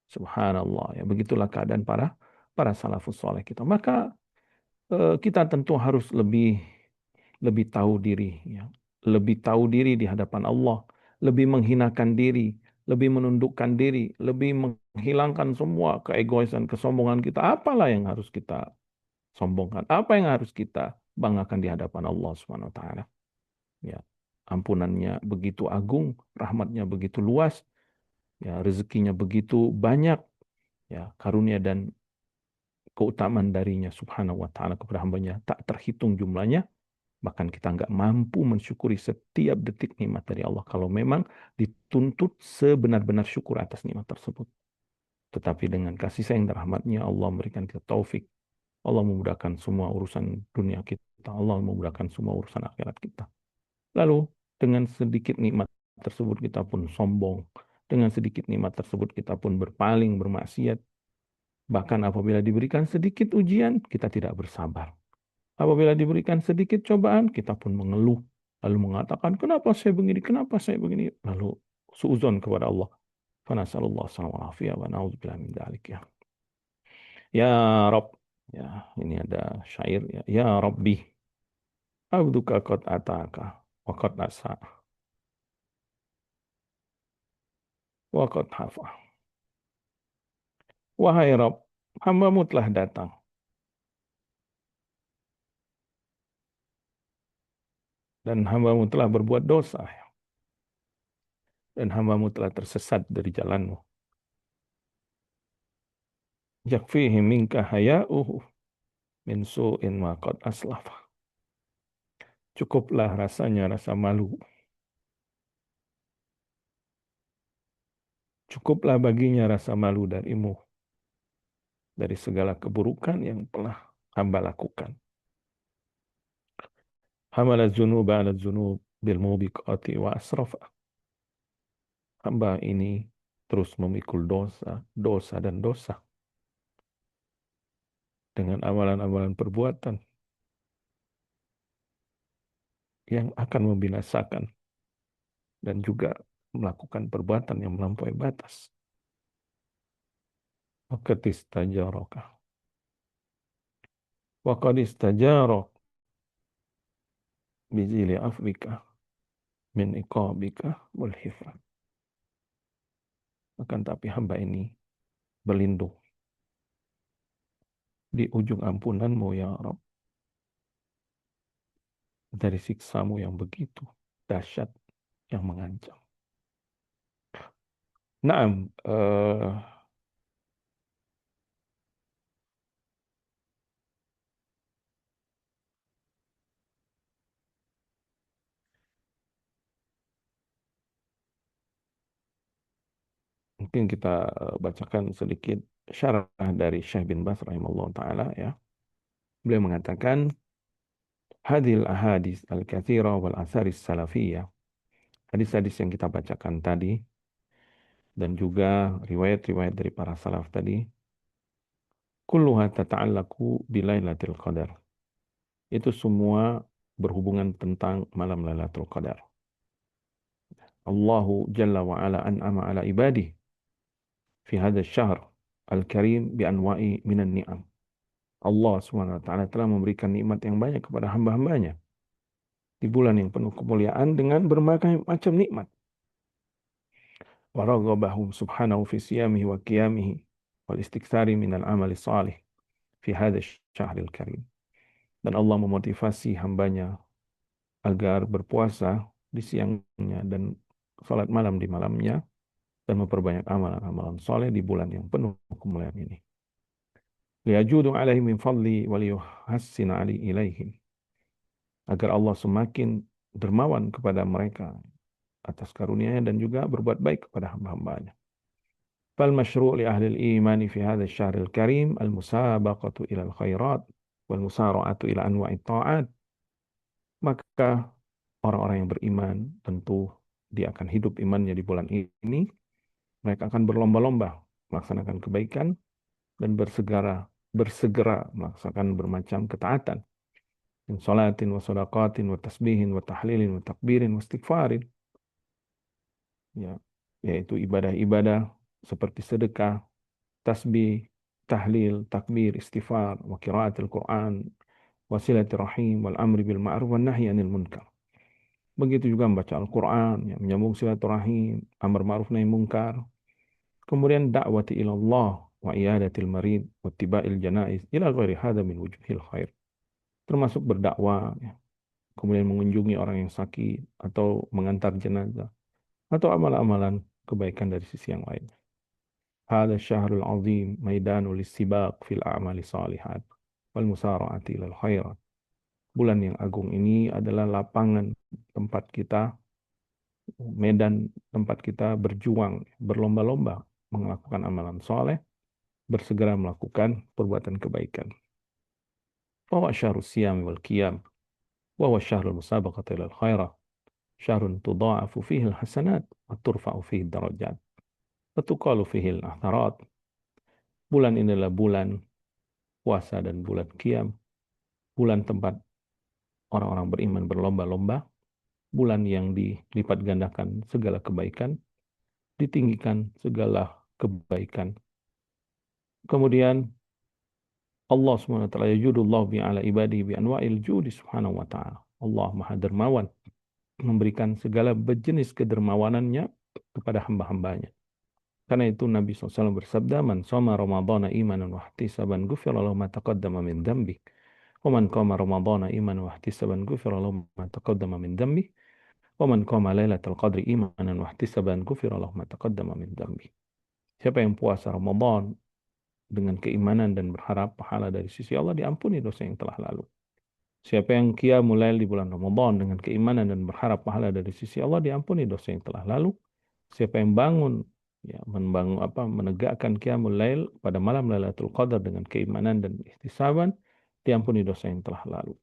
subhanallah. Ya, begitulah keadaan para salafus soleh kita. Maka kita tentu harus lebih lebih tahu diri, ya. Lebih tahu diri di hadapan Allah, lebih menghinakan diri, lebih menundukkan diri, lebih menghilangkan semua keegoisan, kesombongan kita. Apalah yang harus kita sombongkan? Apa yang harus kita banggakan di hadapan Allah Subhanahu wa taala? Ya. Ampunannya begitu agung, rahmatnya begitu luas, ya, rezekinya begitu banyak, ya, karunia dan keutamaan darinya Subhanahu wa taala kepada hambanya tak terhitung jumlahnya. Bahkan kita nggak mampu mensyukuri setiap detik nikmat dari Allah kalau memang dituntut sebenar-benar syukur atas nikmat tersebut. Tetapi dengan kasih sayang dan rahmatnya Allah memberikan kita taufik Allah memudahkan semua urusan dunia kita. Allah memudahkan semua urusan akhirat kita. Lalu dengan sedikit nikmat tersebut kita pun sombong. Dengan sedikit nikmat tersebut kita pun berpaling, bermaksiat. Bahkan apabila diberikan sedikit ujian, kita tidak bersabar. Apabila diberikan sedikit cobaan, kita pun mengeluh. Lalu mengatakan, kenapa saya begini, kenapa saya begini. Lalu suuzon kepada Allah. Fanasallallahu alaihi wa na'udzubillah min dzalik ya. Ya Rob, ya ini ada syair ya. Ya Rabbi, abduka qad ataka wa qad asa wa qad hafa. Wahai Rob, hambamu telah datang dan hambamu telah berbuat dosa dan hambamu telah tersesat dari jalanmu. Yakfihi minka haya'uhu min su'in ma qad aslafa. Cukuplah rasanya rasa malu. Cukuplah baginya rasa malu darimu dari segala keburukan yang telah hamba lakukan. Hamala dzunub ala dzunub bil mubiqati wa asrafa. Hamba ini terus memikul dosa, dosa dan dosa dengan amalan-amalan perbuatan yang akan membinasakan dan juga melakukan perbuatan yang melampaui batas. Waqad istajaraka. Waqad istajarok bizili afwika min iqabika wal hifran. Akan tapi hamba ini berlindung di ujung ampunanmu ya Rabb dari siksamu yang begitu dahsyat yang mengancam. Naam, mungkin kita bacakan sedikit syarah dari Syekh bin Baz rahimahullah taala ya. Beliau mengatakan hadil ahadis al-katsira wal atharis salafiyah. Hadis-hadis yang kita bacakan tadi dan juga riwayat-riwayat dari para salaf tadi kulluha tata'allaqu bilailatul qadar. Itu semua berhubungan tentang malam Lailatul Qadar. Allahu Jalla wa Ala an'ama ala ibadih fi hadzal syahr al-karim bi anwa'i minan ni'am. Allah Subhanahu wa taala telah memberikan nikmat yang banyak kepada hamba-hambanya di bulan yang penuh kemuliaan dengan berbagai macam nikmat. Wa raghabahum subhanahu fi siyamihi wa qiyamihi wal istiktsari minal amali salih fi hadzal syahril karim. Dan Allah memotivasi hambanya agar berpuasa di siangnya dan salat malam di malamnya dan memperbanyak amalan-amalan soleh di bulan yang penuh kemuliaan ini. Liyajudu alaihi min fadli wa liyuhassina ali ilaihim. Agar Allah semakin dermawan kepada mereka atas karunia-Nya dan juga berbuat baik kepada hamba-hambanya. Fal masyru' li ahli al-imani fi hadzal syahril karim al-musabaqatu ila al-khairat wal musara'atu ila anwa'it ta'at. Maka orang-orang yang beriman tentu dia akan hidup imannya di bulan ini. Mereka akan berlomba-lomba melaksanakan kebaikan dan bersegera melaksanakan bermacam ketaatan. Min salatin wa sadaqatin wa tasbihin wa tahlilin wa takbirin wa istighfarin. Ya, yaitu ibadah-ibadah seperti sedekah, tasbih, tahlil, takbir, istighfar, wa qiraatul Quran, wa silaturahim wal amri bil ma'ruf wan nahyi 'anil munkar. Begitu juga membaca Al-Quran, ya, menyambung silaturahim, amar ma'ruf nahi munkar. Kemudian da'wati ilallah wa iyadatil marid wa tiba'il janaiz ila ghairi hadha min wujuhil khair. Termasuk berdakwah, ya, kemudian mengunjungi orang yang sakit atau mengantar jenazah atau amalan-amalan kebaikan dari sisi yang lain. Hadha syahrul azim maidanul istibaq fil a'mali salihat wal musara'ati ilal khairat. Bulan yang agung ini adalah lapangan tempat kita, medan tempat kita berjuang, berlomba-lomba melakukan amalan soleh, bersegera melakukan perbuatan kebaikan. فهو شهر الصيام والقيام وهو شهر المسابقة إلى الخيرات شهر تضاعف فيه الحسنات وترفع فيه الدرجات وتقال فيه الأثرات. Bulan ini adalah bulan puasa dan bulan qiyam, bulan tempat orang-orang beriman berlomba-lomba, bulan yang dilipat gandakan segala kebaikan, ditinggikan segala kebaikan. Kemudian Allah SWT yajudullah bi'ala ibadihi bi'anwa'il judi subhanahu wa ta'ala. Allah maha dermawan, memberikan segala berjenis kedermawanannya kepada hamba-hambanya. Karena itu Nabi SAW bersabda, "Man shoma Ramadhana imanan wa ihtisaban ghufira lahu ma taqaddama min dzambi. Wa man qama Ramadhana imanan wa ihtisaban ghufira lahu ma taqaddama min dzambi. Wa man qama Lailatul Qadri imanan wa ihtisaban ghufira lahu ma taqaddama min dzambi." Siapa yang puasa Ramadan dengan keimanan dan berharap pahala dari sisi Allah, diampuni dosa yang telah lalu. Siapa yang qiyamul lail di bulan Ramadan dengan keimanan dan berharap pahala dari sisi Allah, diampuni dosa yang telah lalu. Siapa yang bangun menegakkan qiyamul lail pada malam Lailatul Qadar dengan keimanan dan ihtisaban, diampuni dosa yang telah lalu.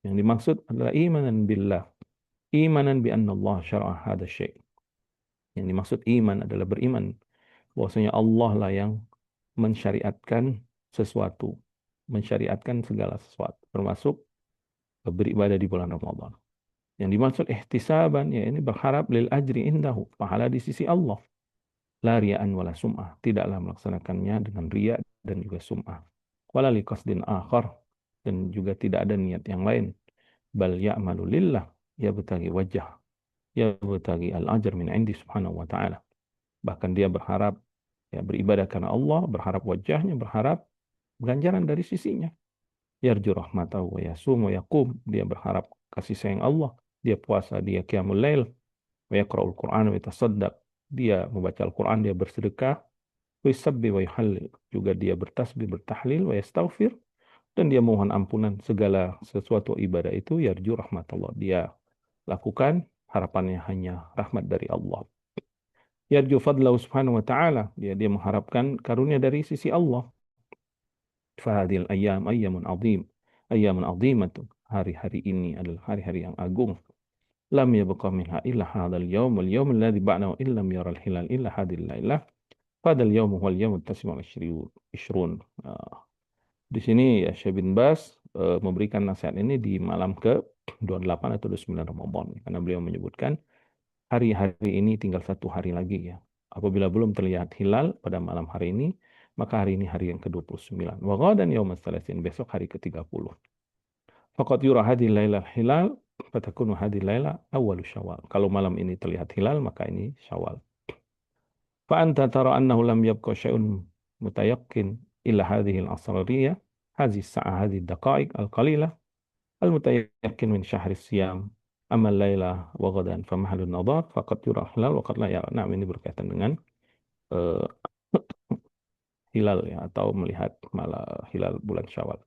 Yang dimaksud adalah imanan billah, imanan bi anna Allah syara'a hadha syai'. Yang dimaksud iman adalah beriman bahwasanya Allah lah yang mensyariatkan sesuatu, mensyariatkan segala sesuatu, termasuk beribadah di bulan Ramadan. Yang dimaksud ihtisaban, ya ini berharap lil ajri indahu, pahala di sisi Allah. La riya'an wala sum'ah, tidaklah melaksanakannya dengan riya dan juga sum'ah. Wala liqasdin akhar, dan juga tidak ada niat yang lain. Bal ya'malu lillah, yabtaghi wajah, yabtaghi al-ajr min indi subhanahu wa ta'ala. Bahkan dia berharap, ya beribadah karena Allah, berharap wajahnya, berharap ganjaran dari sisinya. Yarju rahmatahu wa yasum wa yaqum, dia berharap kasih sayang Allah, dia puasa, dia qiyamul lail, wa yaqra'ul Qur'an wa yatasaddaq, dia membaca Al-Quran, dia bersedekah, wa yusabbi wa yuhallil, juga dia bertasbih, bertahlil, wa yastaghfir, dan dia mohon ampunan segala sesuatu ibadah itu, yarju rahmatullah, dia lakukan harapannya hanya rahmat dari Allah. Yarju fadlahu subhanahu wa ta'ala, dia mengharapkan karunia dari sisi Allah. Fahadil ayyam ayyamun azim, ayyamun azimatun, hari-hari ini adalah hari-hari yang agung. Lam yabqa minha illa hadzal yawm wal yawm alladhi ba'dahu illam yara al hilal illa hadhihi lailah. Fadzal yawm huwa al yawm at-tasi'u wal 20. Di sini ya Syekh bin Baz memberikan nasihat ini di malam ke-28 atau 29 Ramadan, karena beliau menyebutkan hari-hari ini tinggal satu hari lagi ya. Apabila belum terlihat hilal pada malam hari ini, maka hari ini hari yang ke-29. Wa ghadan yaum ats-tsalatsin, besok hari ke-30. Faqad yura hadhihi lailal hilal fatakunu hadhihi laila awwalu Syawal. Kalau malam ini terlihat hilal, maka ini Syawal. Fa anta tara annahu lam yabqa syai'un mutayaqqin illa hadhihi al-asrariyah, hadhihi as-sa'ah, hadhihi ad-daqa'iq al-qalilah al-mutayaqqin min syahri siyam. Amma al-laila wa ghadan fa mahalun nadar faqad yura hilal wa qad la yara. Nah, ini berkaitan dengan uh, hilal ya, atau melihat hilal bulan Syawal.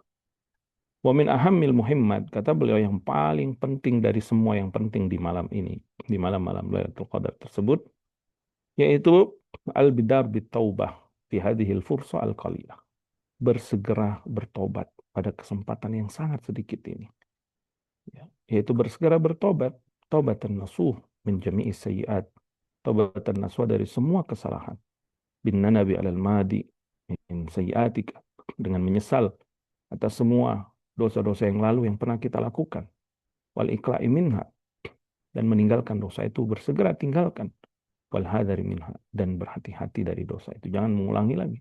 Wa min ahammil muhimmat, kata beliau, yang paling penting dari semua yang penting di malam ini, di malam-malam Lailatul Qadar tersebut, yaitu al-bidar bitaubah fi hadhil fursa al-qalilah. Bersegera bertobat pada kesempatan yang sangat sedikit ini. Ya, yaitu bersegera bertobat, taubatan nasuh min jami'i sayyi'at, taubatan nasuh dari semua kesalahan. Bin nanabi alal madi min sayyi'atika, dengan menyesal atas semua dosa-dosa yang lalu yang pernah kita lakukan. Wal iqla'i minha, dan meninggalkan dosa itu, bersegera tinggalkan. Wal hadari minha, dan berhati-hati dari dosa itu, jangan mengulangi lagi.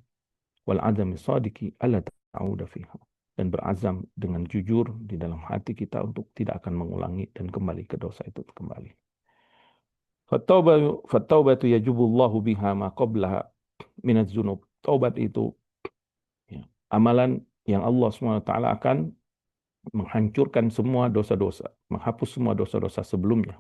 Wal azami sadiqi alla ta'uda fiha, dan berazam dengan jujur di dalam hati kita untuk tidak akan mengulangi dan kembali ke dosa itu kembali. Fattaubatu yajubullahu biha ma qablaha minaz zunub. Taubat itu ya, amalan yang Allah SWT akan menghancurkan semua dosa-dosa, menghapus semua dosa-dosa sebelumnya.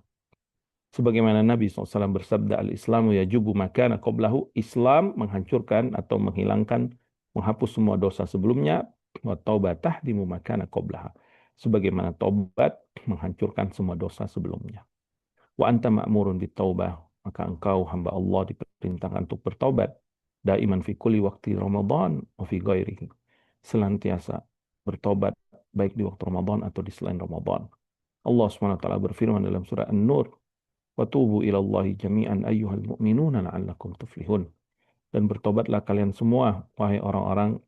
Sebagaimana Nabi SAW bersabda, al-Islamu yajubu makana qablahu, Islam menghancurkan atau menghilangkan, menghapus semua dosa sebelumnya, wa taubat tahdimu makana qablaha, sebagaimana taubat menghancurkan semua dosa sebelumnya. Wa anta ma'murun bitaubah, maka engkau hamba Allah diperintahkan untuk bertaubat, daiman fi kulli waqti Ramadan wa fi ghairihi, senantiasa bertobat baik di waktu Ramadan atau di selain Ramadan. Allah SWT berfirman dalam surah An-Nur, "Watubu ilallahi jami'an ayyuhal mu'minuna la'allakum tuflihun." Dan bertobatlah kalian semua, wahai orang-orang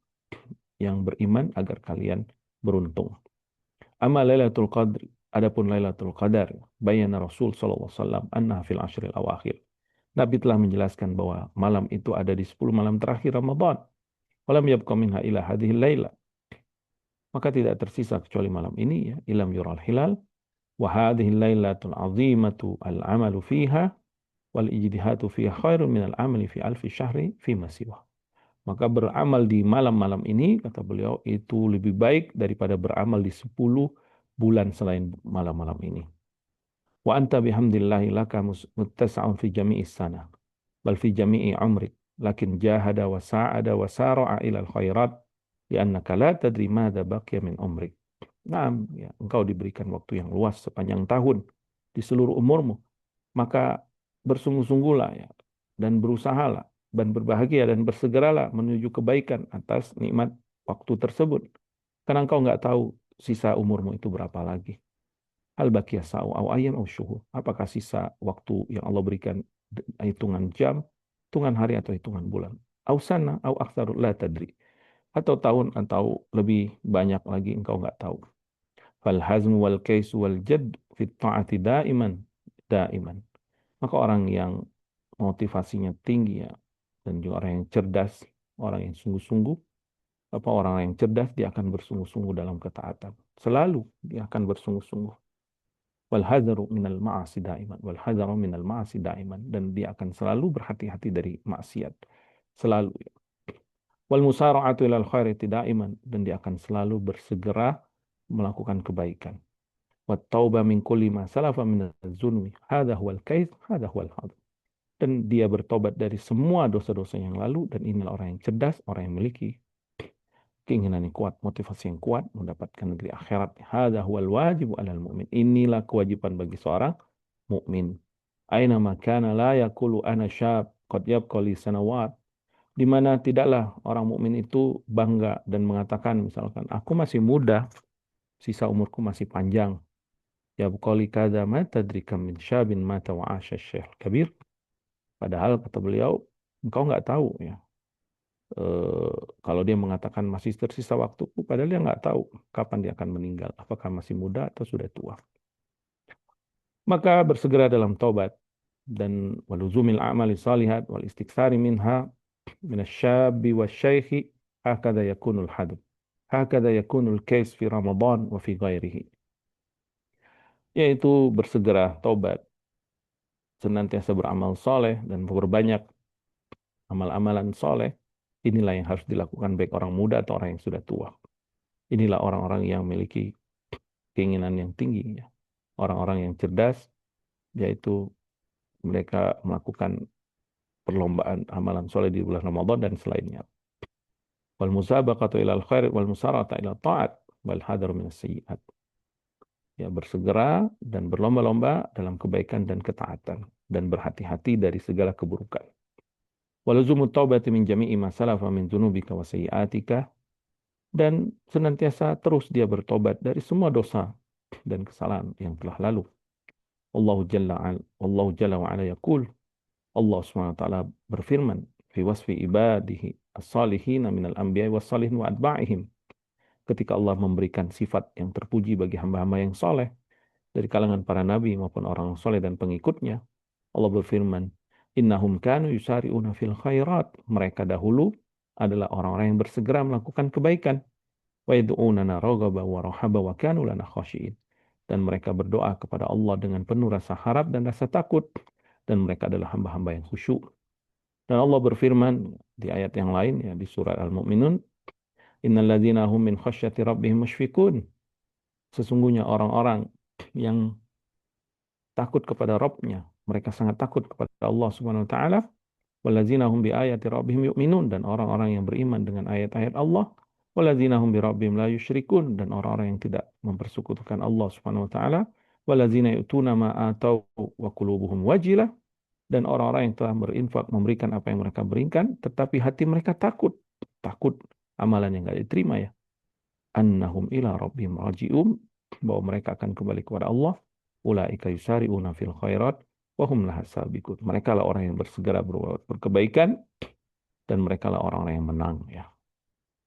yang beriman, agar kalian beruntung. Amma Lailatul Qadr, adapun Lailatul Qadar, bayana Rasul sallallahu alaihi wasallam annaha fil ashril awakhir. Nabi telah menjelaskan bahwa malam itu ada di 10 malam terakhir Ramadan. Walam yabqa minha ila hadhihi laila. Maka tidak tersisa kecuali malam ini ya, ilam yural hilal wa hadhihi lailatul azimatu al-amalu fiha wal ijtihadu fiha khairun min al-amali fi alfi syahri fi siwa. Maka beramal di malam-malam ini, kata beliau, itu lebih baik daripada beramal di 10 bulan selain malam-malam ini. Wa anta bihamdillahi laka muttasa'un fi jami'is sana, bal fi jami'i umrik, lakin jahada wa sa'ada wa sara'a ilal khairat, li'annaka la tadri madha baqiya min umrik. Nah, ya, engkau diberikan waktu yang luas sepanjang tahun di seluruh umurmu, maka bersungguh-sungguhlah ya, dan berusahalah dan berbahagia dan bersegeralah menuju kebaikan atas nikmat waktu tersebut. Karena engkau nggak tahu sisa umurmu itu berapa lagi. Hal baqiya sa'u au ayyam au syuhur. Apakah sisa waktu yang Allah berikan hitungan jam, hitungan hari atau hitungan bulan. Au sana au aktsaru la tadri. Atau tahun atau lebih banyak lagi engkau nggak tahu. Fal hazmu wal kaisu wal jadd fi ta'ati daiman. Maka orang yang motivasinya tinggi ya, dan juga orang yang cerdas, orang yang sungguh-sungguh, orang yang cerdas, dia akan bersungguh-sungguh dalam ketaatan. Selalu dia akan bersungguh-sungguh. Wal hadzaru minal ma'asi daiman, wal hadzaru minal ma'asi daiman, dan dia akan selalu berhati-hati dari maksiat. Selalu. Wal musara'atu ilal khairati daiman, dan dia akan selalu bersegera melakukan kebaikan. Wat tauba min kulli ma salafa min az-zulmi, hadza huwal kais, hadza huwal hadz. Dan dia bertobat dari semua dosa-dosa yang lalu, dan inilah orang yang cerdas, orang yang memiliki keinginan yang kuat, motivasi yang kuat mendapatkan negeri akhirat. Hadza huwal wajibu 'alal mu'min. Inilah kewajiban bagi seorang mukmin. Aina makana la yaqulu ana syab qad yabqa li sanawat. Di mana tidaklah orang mukmin itu bangga dan mengatakan misalkan aku masih muda, sisa umurku masih panjang. Ya buqali kadza ma tadri kam min syabin mata wa 'asha syekh kabir. Padahal kata beliau, engkau nggak tahu ya. Kalau dia mengatakan masih tersisa waktuku, padahal dia nggak tahu kapan dia akan meninggal. Apakah masih muda atau sudah tua. Maka bersegera dalam taubat dan waluzumil a'mali salihat wal istiktsari minha minasyabi wasyaikhi hakadha yakunul hadb. Hakadha yakunul kais fi Ramadan wa fi ghairihi. Yaitu bersegera taubat, senantiasa beramal soleh dan berbanyak amal-amalan soleh. Inilah yang harus dilakukan baik orang muda atau orang yang sudah tua. Inilah orang-orang yang memiliki keinginan yang tinggi. Ya. Orang-orang yang cerdas, yaitu mereka melakukan perlombaan amalan soleh di bulan Ramadan dan selainnya. Wal musabaqatu ilal khair wal musarata ila ta'at wal hadar minas sayyi'at. Ya, bersegera dan berlomba-lomba dalam kebaikan dan ketaatan dan berhati-hati dari segala keburukan. Waluzumut taubati min jami'i ma salafa min dzunubika wa sayyi'atika, dan senantiasa terus dia bertobat dari semua dosa dan kesalahan yang telah lalu. Allahu Jalla wa ala yaqul, Allah SWT berfirman fi wasfi ibadihi as-salihin minal anbiya'i was-salihin wa atba'ihim, ketika Allah memberikan sifat yang terpuji bagi hamba-hamba yang soleh dari kalangan para nabi maupun orang soleh dan pengikutnya. Allah berfirman, innahum kanu yusari'una fil khairat. Mereka dahulu adalah orang-orang yang bersegera melakukan kebaikan. Wa yad'unana raghaba wa rahaba wa kanu lana khashi'in. Dan mereka berdoa kepada Allah dengan penuh rasa harap dan rasa takut. Dan mereka adalah hamba-hamba yang khusyuk. Dan Allah berfirman di ayat yang lain, ya, di surat Al-Mu'minun, innal ladzina hum min khasyati rabbihim musyfiqun. Sesungguhnya orang-orang yang takut kepada Rabb-nya, mereka sangat takut kepada Allah Subhanahu wa taala. Walladzina hum bi ayati rabbihim yu'minun, dan orang-orang yang beriman dengan ayat-ayat Allah. Walladzina hum bi rabbihim la yusyrikun, dan orang-orang yang tidak mempersekutukan Allah Subhanahu wa taala. Walladzina yu'tuna ma atau wa qulubuhum wajilah, dan orang-orang yang telah berinfak memberikan apa yang mereka berikan, tetapi hati mereka takut amalan yang enggak diterima ya. annahum ila rabbihim raji'un, bahwa mereka akan kembali kepada Allah. Ulaika yusari'una fil khairat wa hum laha sabiqun. Mereka lah orang yang bersegera berbuat berkebaikan dan mereka lah orang-orang yang menang, ya.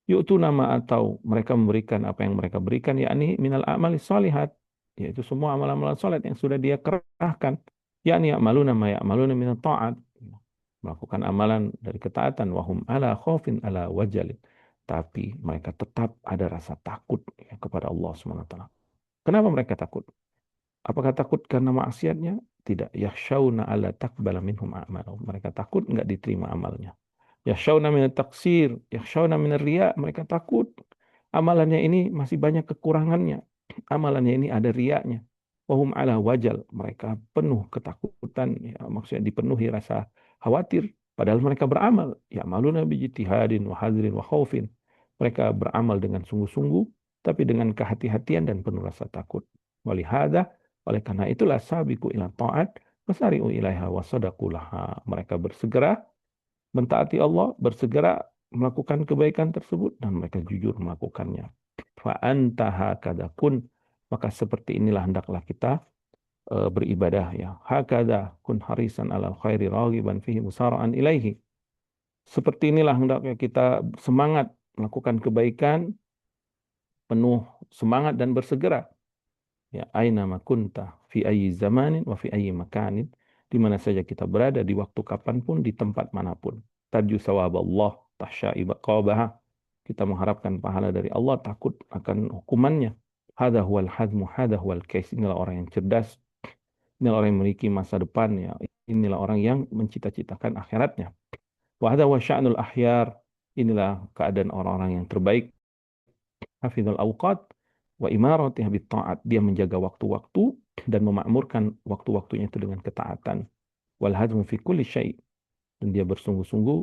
Yu'tu nama, atau mereka memberikan apa yang mereka berikan, yakni minal amali sholihat, yaitu semua amalan-amalan sholat yang sudah dia kerahkan, yakni ya'maluna ma ya'maluna minat ta'at, melakukan amalan dari ketaatan, wahum ala khaufin ala wajalin, tapi mereka tetap ada rasa takut, ya, kepada Allah SWT. Kenapa mereka takut? Apakah takut karena maksiatnya? Tidak. Yakhshawna alla taqbala minhum a'malahum. Mereka takut nggak diterima amalnya. Yakhshawna min taksir, yakhshawna min riya. Mereka takut amalannya ini masih banyak kekurangannya. Amalannya ini ada riyanya. Wahum ala wajal. Mereka penuh ketakutan. Ya, maksudnya dipenuhi rasa khawatir. Padahal mereka beramal. Ya maluna bijtihadin wa hadrin wa khaufin. Mereka beramal dengan sungguh-sungguh, tapi dengan kehati-hatian dan penuh rasa takut. Walihada, oleh karena itulah sabiqu ila ta'at wasari'u ilaiha wasadaqulaha. Mereka bersegera mentaati Allah, bersegera melakukan kebaikan tersebut, dan mereka jujur melakukannya. Fa anta hakadha kun, maka seperti inilah hendaklah kita beribadah, ya. Hakadha kun harisan alal khairi raghiban fihi musara'an ilaihi. Seperti inilah hendaknya kita semangat melakukan kebaikan, penuh semangat dan bersegera. Ya, aina ma kunta fi ayyi zamanin wa fi ayyi makanin, di mana saja kita berada, di waktu kapanpun, di tempat manapun. Tarju sawab Allah, tahsya iqabaha. Kita mengharapkan pahala dari Allah, takut akan hukumannya. Hadha huwal hazmu, hadha huwal kais. Inilah orang yang cerdas, inilah orang yang memiliki masa depan, ya. Inilah orang yang mencita-citakan akhiratnya. Wa hadha huwa sya'nul ahyar. Inilah keadaan orang-orang yang terbaik. Hafizul awqat wa imaratih bit ta'at. Dia menjaga waktu-waktu dan memakmurkan waktu-waktunya itu dengan ketaatan. Wal hadmu fi kulli syai'. Dan dia bersungguh-sungguh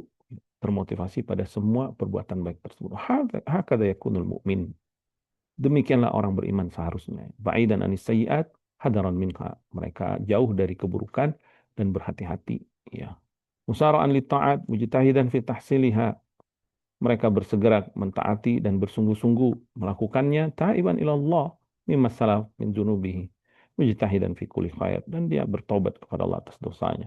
termotivasi pada semua perbuatan baik tersebut. Hakadha yakunul mu'min. Demikianlah orang beriman seharusnya. Ba'idan anis sayyi'at, hadaran minha. Mereka jauh dari keburukan dan berhati-hati, ya. Musara'an li ta'at, mujtahidan fi tahsiliha. Mereka bersegera mentaati dan bersungguh-sungguh melakukannya, ta'iban ilallah mimma salaf min dzunubihi mujtahidan fi kulli khair, dan dia bertobat kepada Allah atas dosanya.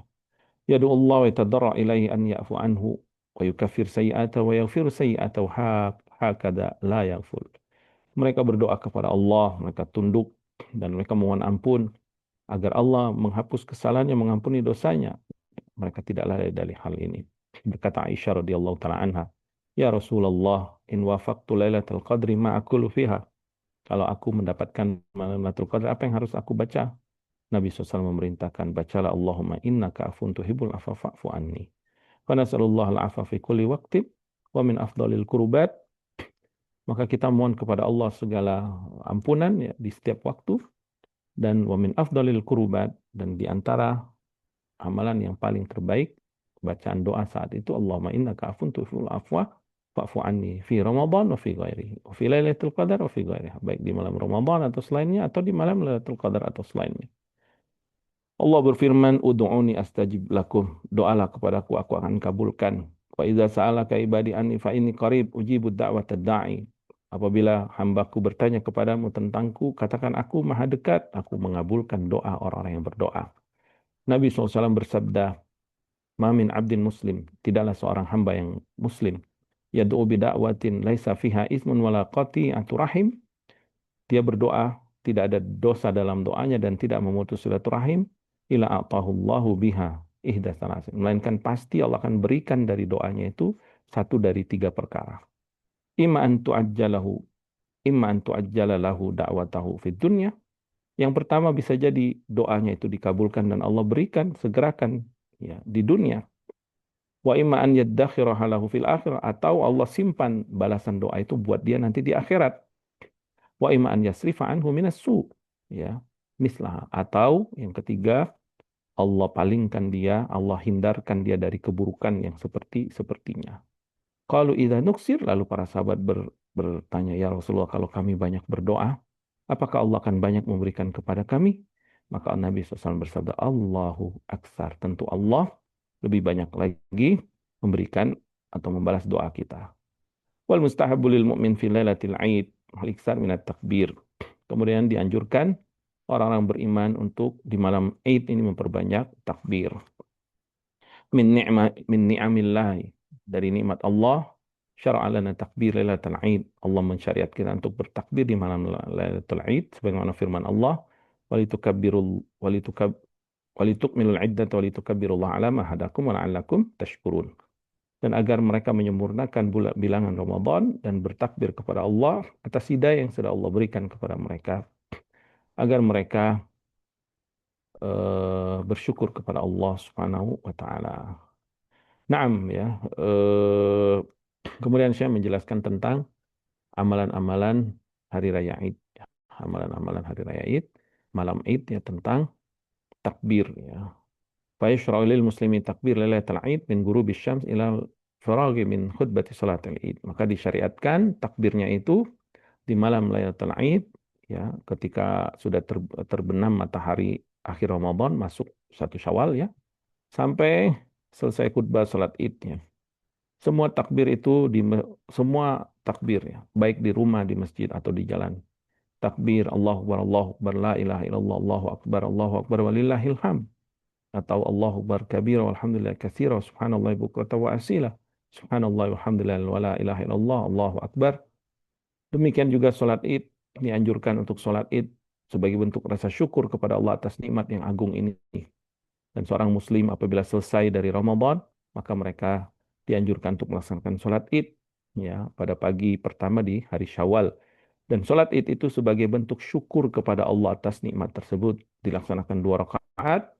Yadu Allah wa yatadarra ilaihi an ya'fu anhu wa yukaffir sayyi'atahu wa yaghfir sayyi'atahu hakada la yaghful. Mereka berdoa kepada Allah, mereka tunduk dan mereka mohon ampun agar Allah menghapus kesalahannya, mengampuni dosanya. Mereka tidak lalai dari hal ini. Berkata Aisyah radhiyallahu taala anha, "Ya Rasulullah, in wafaqtu Lailatul Qadri ma aqulu fiha." Kalau aku mendapatkan malam Lailatul Qadar, apa yang harus aku baca? Nabi SAW memerintahkan, bacalah Allahumma innaka afun tuhibbul afwa fa'fu anni. Wa nas'alullah al-'afwa fi kulli waqtin wa min afdalil qurubat. Maka kita mohon kepada Allah segala ampunan, ya, di setiap waktu, dan wa min afdalil qurubat, dan di antara amalan yang paling terbaik, bacaan doa saat itu, Allahumma innaka afun tuhibbul afwa fa'fu anni fi Ramadan wa fi ghairihi wa fi Lailatul Qadar wa fi ghairiha, baik di malam Ramadan atau selainnya, atau di malam Lailatul Qadar atau selainnya. Allah berfirman, ud'uni astajib lakum. Doalah kepadaku, aku akan kabulkan. Wa idza sa'alaka ibadi anni fa inni qarib ujibu da'watad da'i. Apabila hambaku bertanya kepadamu tentangku, katakan aku maha dekat, aku mengabulkan doa orang-orang yang berdoa. Nabi SAW bersabda, ma min abdin muslim, tidaklah seorang hamba yang muslim, yad'u bida'watin laisa fiha ismun wala qati'atu rahim. Dia berdoa, tidak ada dosa dalam doanya dan tidak memutus silaturahim, ila a'tahullahu biha ihda salasin. Melainkan pasti Allah akan berikan dari doanya itu satu dari tiga perkara. Imma an tu'ajjalahu, imma an tu'ajjala lahu da'watahu fid dunya. Yang pertama bisa jadi doanya itu dikabulkan dan Allah berikan, segerakan, ya, di dunia. Wa imma an yaddakhiraha lahu fil akhirah, atau Allah simpan balasan doa itu buat dia nanti di akhirat. Wa imma an yasrifa anhu minas su, ya, mislah, atau yang ketiga, Allah palingkan dia, Allah hindarkan dia dari keburukan yang sepertinya. Kalau idza nuksir, lalu para sahabat bertanya, ya Rasulullah, kalau kami banyak berdoa, apakah Allah akan banyak memberikan kepada kami? Maka Nabi SAW bersabda, Allahu aksar. Tentu Allah lebih banyak lagi memberikan atau membalas doa kita. Wal mustahabbu lil mu'min fi lailatul 'aid. al-iksar minat takbir. Kemudian dianjurkan orang-orang beriman untuk di malam Id ini memperbanyak takbir. Min ni'amillah, dari nikmat Allah, syara'a lana takbir lailatul Id. Allah mensyariatkan kita untuk bertakbir di malam Lailatul Id sebagaimana firman Allah, walitukabbirul walitukab walitukmilul iddata walitukabbirullaha ala ma hadakum wa la'allakum tashkurun. Dan agar mereka menyempurnakan bilangan Ramadan dan bertakbir kepada Allah atas hidayah yang sudah Allah berikan kepada mereka, agar mereka bersyukur kepada Allah Subhanahu wa taala. Naam ya. Kemudian saya menjelaskan tentang amalan-amalan hari raya Id. Amalan-amalan hari raya Id, malam Id ya, tentang takbir ya. Fayushra'u lil muslimi takbir lailatul Id min ghurubis syams ila faraghi min khutbati salatul Id. Maka disyariatkan takbirnya itu di malam Lailatul Id ya, ketika sudah terbenam matahari akhir Ramadan masuk 1 Syawal ya, sampai selesai khutbah salat Id ya. Semua takbir itu semua takbir ya, baik di rumah, di masjid atau di jalan. Takbir Allahu Akbar, la ilaha illallah, Allahu Akbar walillahil hamd. Atau Allahu Akbar kabira walhamdulillah katsira subhanallah bukrata wa asila. Subhanallah walhamdulillah wa la ilaha illallah, Allahu Akbar. Demikian juga sholat Id, dianjurkan untuk sholat Id sebagai bentuk rasa syukur kepada Allah atas nikmat yang agung ini. Dan seorang muslim apabila selesai dari Ramadan, maka mereka dianjurkan untuk melaksanakan sholat Id ya, pada pagi pertama di hari Syawal. Dan sholat Id itu sebagai bentuk syukur kepada Allah atas nikmat tersebut. Dilaksanakan 2 rakaat,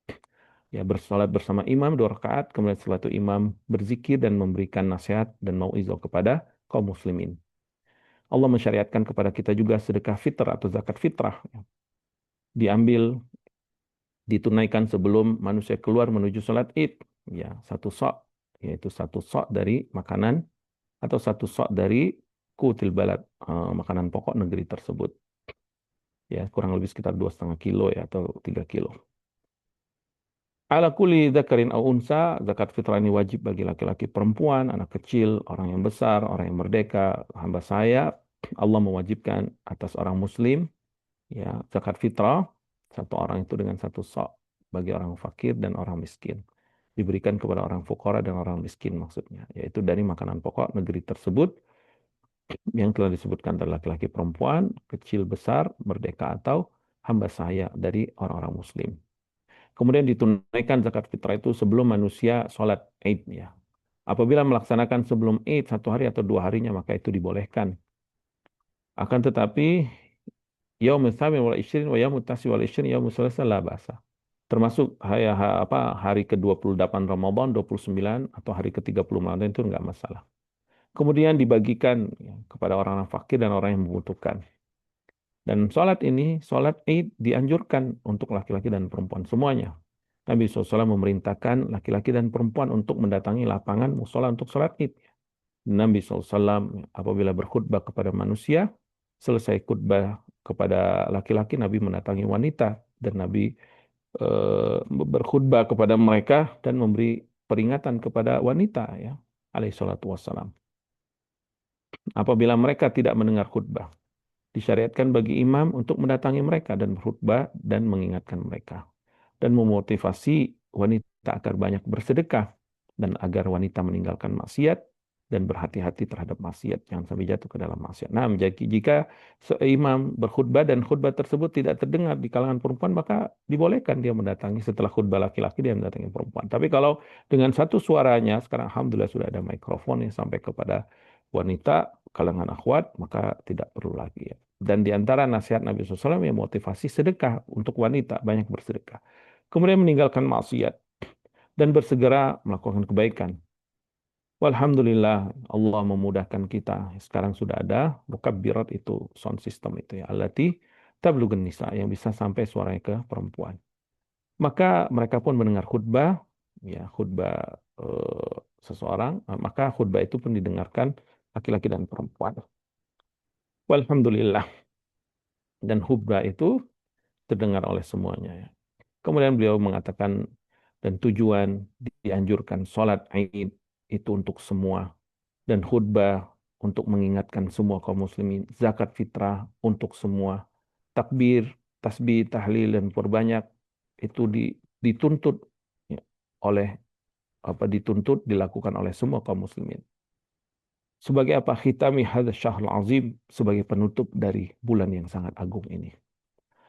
ya, bersolat bersama imam 2 rakaat, kemudian setelah itu imam berzikir dan memberikan nasihat dan mauizah kepada kaum muslimin. Allah mensyariatkan kepada kita juga sedekah fitrah atau zakat fitrah. Diambil, ditunaikan sebelum manusia keluar menuju sholat Id. Ya, 1 sok, yaitu 1 sok dari makanan atau 1 sok dari kutil balad, makanan pokok negeri tersebut. Ya, kurang lebih sekitar 2,5 kilo ya, atau 3 kilo. Ala kulli dzakarin au unsa, zakat fitrah ini wajib bagi laki-laki, perempuan, anak kecil, orang yang besar, orang yang merdeka, hamba saya. Allah mewajibkan atas orang muslim ya zakat fitrah 1 orang itu dengan 1 sok bagi orang fakir dan orang miskin. Diberikan kepada orang fukara dan orang miskin maksudnya, yaitu dari makanan pokok negeri tersebut yang telah disebutkan dari laki-laki, perempuan, kecil besar, merdeka atau hamba sahaya dari orang-orang muslim. Kemudian ditunaikan zakat fitrah itu sebelum manusia sholat Id ya. Apabila melaksanakan sebelum Id 1 hari atau 2 harinya maka itu dibolehkan. Akan tetapi yaumul tsamin wal ishrin wa yaumut tasi wal ishrin yaumul salasa la basa. Termasuk hari ke-28 Ramadan, 29 atau hari ke-30 Ramadan itu enggak masalah. Kemudian dibagikan ya, kepada orang-orang fakir dan orang yang membutuhkan. Dan sholat Id dianjurkan untuk laki-laki dan perempuan semuanya. Nabi SAW memerintahkan laki-laki dan perempuan untuk mendatangi lapangan musola untuk sholat Id. Nabi SAW apabila berkhutbah kepada manusia, selesai khutbah kepada laki-laki, Nabi mendatangi wanita dan Nabi berkhutbah kepada mereka dan memberi peringatan kepada wanita ya, alaihi salatu wassalam. Apabila mereka tidak mendengar khutbah, disyariatkan bagi imam untuk mendatangi mereka dan berkhutbah dan mengingatkan mereka dan memotivasi wanita agar banyak bersedekah dan agar wanita meninggalkan maksiat dan berhati-hati terhadap maksiat, jangan sampai jatuh ke dalam maksiat. Nah, jika imam berkhutbah dan khutbah tersebut tidak terdengar di kalangan perempuan, maka dibolehkan dia mendatangi setelah khutbah laki-laki dia mendatangi perempuan. Tapi kalau dengan satu suaranya, sekarang alhamdulillah sudah ada mikrofon yang sampai kepada wanita kalangan akhwat, maka tidak perlu lagi ya. Dan di antara nasihat Nabi SAW yang motivasi sedekah untuk wanita, banyak bersedekah. Kemudian meninggalkan maksiat dan bersegera melakukan kebaikan. Walhamdulillah Allah memudahkan kita. Sekarang sudah ada mukabbirat itu, sound system itu ya, allati tablughan nisa, yang bisa sampai suaranya ke perempuan. Maka mereka pun mendengar khutbah, ya khutbah seseorang, maka khutbah itu pun didengarkan laki-laki dan perempuan. Walhamdulillah, dan khutbah itu terdengar oleh semuanya ya. Kemudian beliau mengatakan dan tujuan dianjurkan sholat Id itu untuk semua dan khutbah untuk mengingatkan semua kaum muslimin, zakat fitrah untuk semua, takbir, tasbih, tahlil dan perbanyak itu dituntut ya, oleh dituntut dilakukan oleh semua kaum muslimin. Sebagai apa? Khitami hadzal syahrul azim, sebagai penutup dari bulan yang sangat agung ini.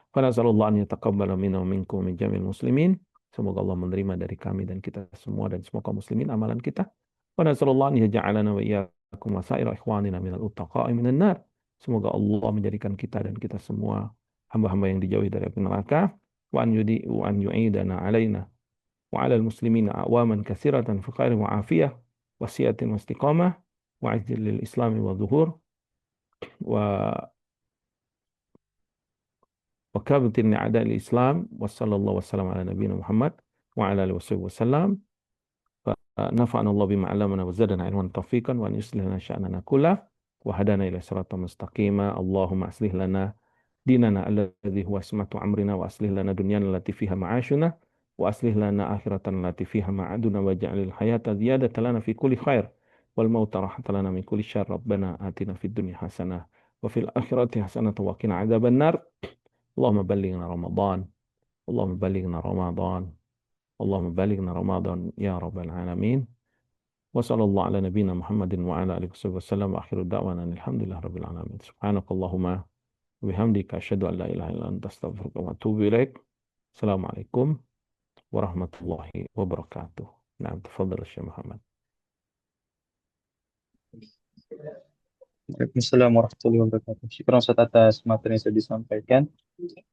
Fanasallallahu an yataqabbala minna wa minkum min jami'il muslimin. Semoga Allah menerima dari kami dan kita semua dan semua kaum muslimin amalan kita. Fanasallallahu an yaj'alana wa iyyakum wa sa'ira ikhwanina minal uttaqa'i minan nar. Semoga Allah menjadikan kita dan kita semua hamba-hamba yang dijauhi dari api neraka. Wa an yu'idana alaina wa 'alal muslimina awaman katsiratan fi khairin wa afiyah wa siyatin wa istiqamah wa 'izzil lil islami wa dhuhur wa وكابة أعداء الإسلام وصلى الله وسلم على نبينا محمد وعلى آله وصحبه وسلم فنفعنا الله بما علمنا وزادنا علما توفيقا وأن يصلح لنا شأننا كله وهدانا إلى صراط مستقيما اللهم أصلح لنا ديننا الذي هو عصمة أمرنا وأصلح لنا دنيانا التي فيها معاشنا وأصلح لنا آخرتنا التي فيها معادنا واجعل الحياة زيادة لنا في كل خير والموت راحة لنا من كل شر ربنا آتنا في الدنيا حسنة وفي الآخرة حسنة وقنا عذاب النار اللهم بلغنا رمضان اللهم بلغنا رمضان اللهم بلغنا رمضان يا رب العالمين وصلى الله على نبينا محمد وعلى آله وصحبه وسلم وآخر دعوانا أن الحمد لله رب العالمين سبحانك اللهم وبحمدك أشهد أن لا إله إلا أنت أستغفرك وأتوب إليك السلام عليكم ورحمة الله وبركاته نعم تفضل الشيخ محمد Waalaikumsalam warahmatullahi wabarakatuh. Syukur Ustaz atas materi yang sudah disampaikan.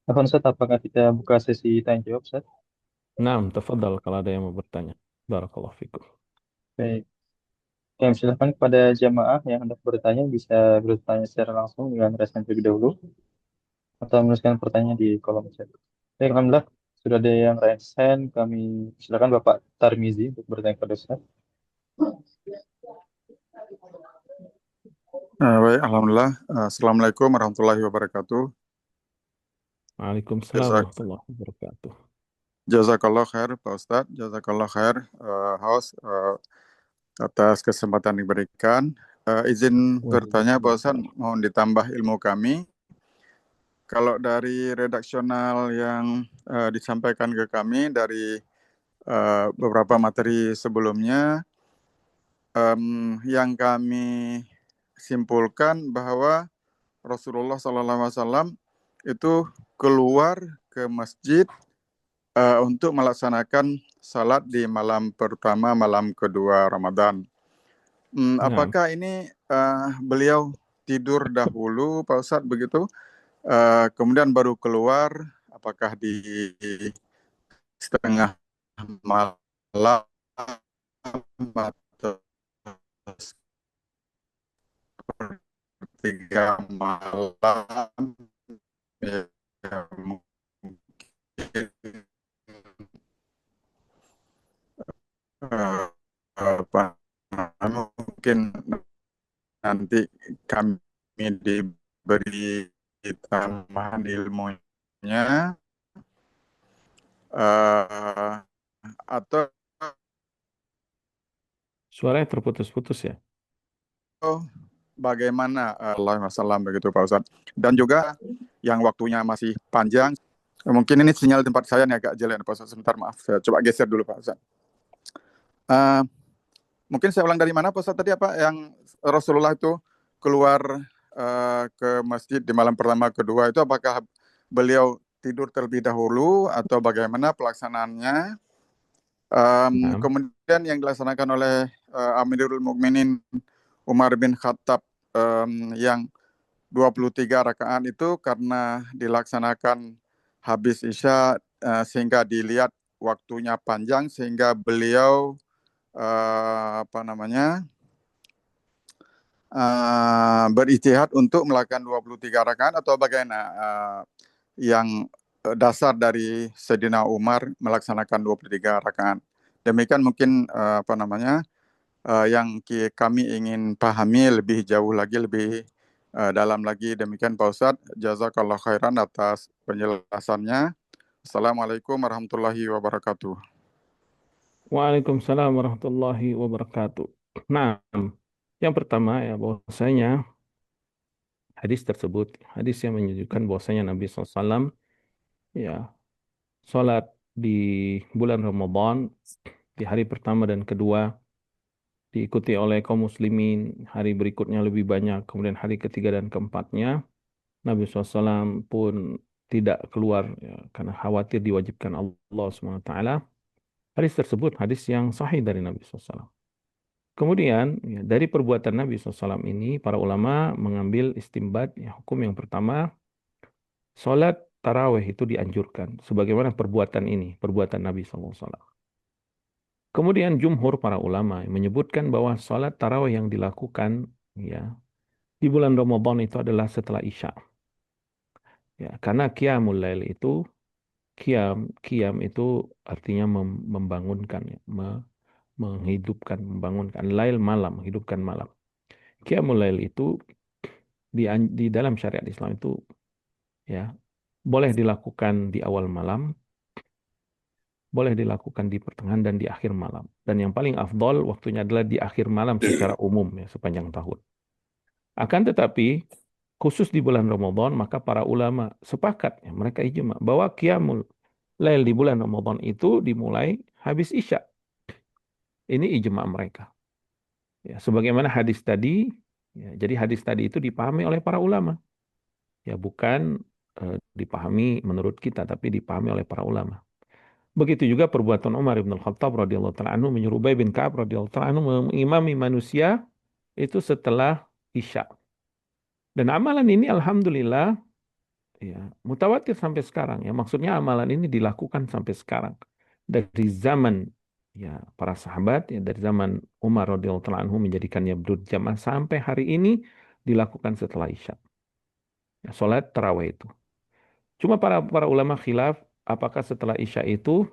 Ahwan Ustaz, apakah kita buka sesi tanya jawab Ustaz? نعم تفضل kalau ada yang mau bertanya بارك الله فيكم Baik. Ya, silakan kepada jamaah yang hendak bertanya bisa bertanya secara langsung dengan raise terlebih dahulu atau menuliskan pertanyaan di kolom chat. Baik, alhamdulillah sudah ada yang raise hand. Kami silakan Bapak Tarmizi untuk bertanya kepada Ustaz. Baik, Alhamdulillah. Assalamualaikum warahmatullahi wabarakatuh. Waalaikumsalam Jazak, warahmatullahi wabarakatuh jazakallah khair, Pak Ustadz. Jazakallah khair, host, atas kesempatan yang diberikan. Izin bertanya, Pak Ustadz, mohon ditambah ilmu kami. Kalau dari redaksional yang disampaikan ke kami dari beberapa materi sebelumnya, yang kami simpulkan bahwa Rasulullah SAW itu keluar ke masjid untuk melaksanakan salat di malam pertama, malam kedua Ramadan. Apakah ini beliau tidur dahulu, Pak Ustadz, begitu? Kemudian baru keluar, apakah di setengah malam atau sepertiga malam? Ya, mungkin apa mungkin nanti kami diberi tambahan ilmunya atau suaranya terputus-putus ya bagaimana Allah wasallam begitu Pak Ustadz. Dan juga yang waktunya masih panjang, mungkin ini sinyal tempat saya nih agak jelek Pak Ustadz, sebentar maaf, saya coba geser dulu Pak Ustadz. Mungkin saya ulang dari mana Pak Ustadz tadi, apa yang Rasulullah itu keluar ke masjid di malam pertama kedua itu, apakah beliau tidur terlebih dahulu atau bagaimana pelaksanaannya? Kemudian yang dilaksanakan oleh Amirul Mukminin Umar bin Khattab yang 23 rakaat itu karena dilaksanakan habis Isya sehingga dilihat waktunya panjang sehingga beliau berijtihad untuk melakukan 23 rakaat atau bagaimana yang dasar dari Sayyidina Umar melaksanakan 23 rakaat. Demikian mungkin yang kami ingin pahami lebih jauh lagi, lebih dalam lagi. Demikian Pak Ustadz, jazakallah khairan atas penjelasannya. Assalamualaikum warahmatullahi wabarakatuh. Waalaikumsalam warahmatullahi wabarakatuh. Nah, Yang pertama ya bahwasanya hadis tersebut, hadis yang menunjukkan bahwasanya Nabi SAW ya sholat di bulan Ramadan di hari pertama dan kedua diikuti oleh kaum muslimin, hari berikutnya lebih banyak, kemudian hari ketiga dan keempatnya Nabi SAW pun tidak keluar ya, karena khawatir diwajibkan Allah SWT. Hadis tersebut hadis yang sahih dari Nabi SAW. Kemudian ya, dari perbuatan Nabi SAW ini para ulama mengambil istimbat ya, hukum yang pertama, sholat tarawih itu dianjurkan sebagaimana perbuatan ini, perbuatan Nabi SAW. Kemudian jumhur para ulama menyebutkan bahwa sholat tarawih yang dilakukan ya di bulan Ramadan itu adalah setelah Isya. Ya, karena qiyamul lail itu qiyam itu artinya membangunkan ya, menghidupkan, membangunkan lail malam, menghidupkan malam. Qiyamul lail itu di dalam syariat Islam itu ya boleh dilakukan di awal malam, boleh dilakukan di pertengahan dan di akhir malam. Dan yang paling afdol waktunya adalah di akhir malam secara umum ya sepanjang tahun. Akan tetapi khusus di bulan Ramadan maka para ulama sepakat ya, mereka ijma bahwa qiyamul lail di bulan Ramadan itu dimulai habis Isya. Ini ijma mereka. Ya, sebagaimana hadis tadi, ya, jadi hadis tadi itu dipahami oleh para ulama. Ya, bukan dipahami menurut kita, tapi dipahami oleh para ulama. Begitu juga perbuatan Umar bin Khattab radhiyallahu taala anhu menyuruh Ubay bin Ka'ab radhiyallahu taala anhu mengimami manusia itu setelah Isya. Dan amalan ini alhamdulillah ya, mutawatir sampai sekarang ya. Maksudnya amalan ini dilakukan sampai sekarang. Dari zaman ya para sahabat ya dari zaman Umar radhiyallahu taala anhu menjadikannya berjamaah sampai hari ini dilakukan setelah Isya. Ya, salat tarawih itu. Cuma para ulama khilaf apakah setelah Isya itu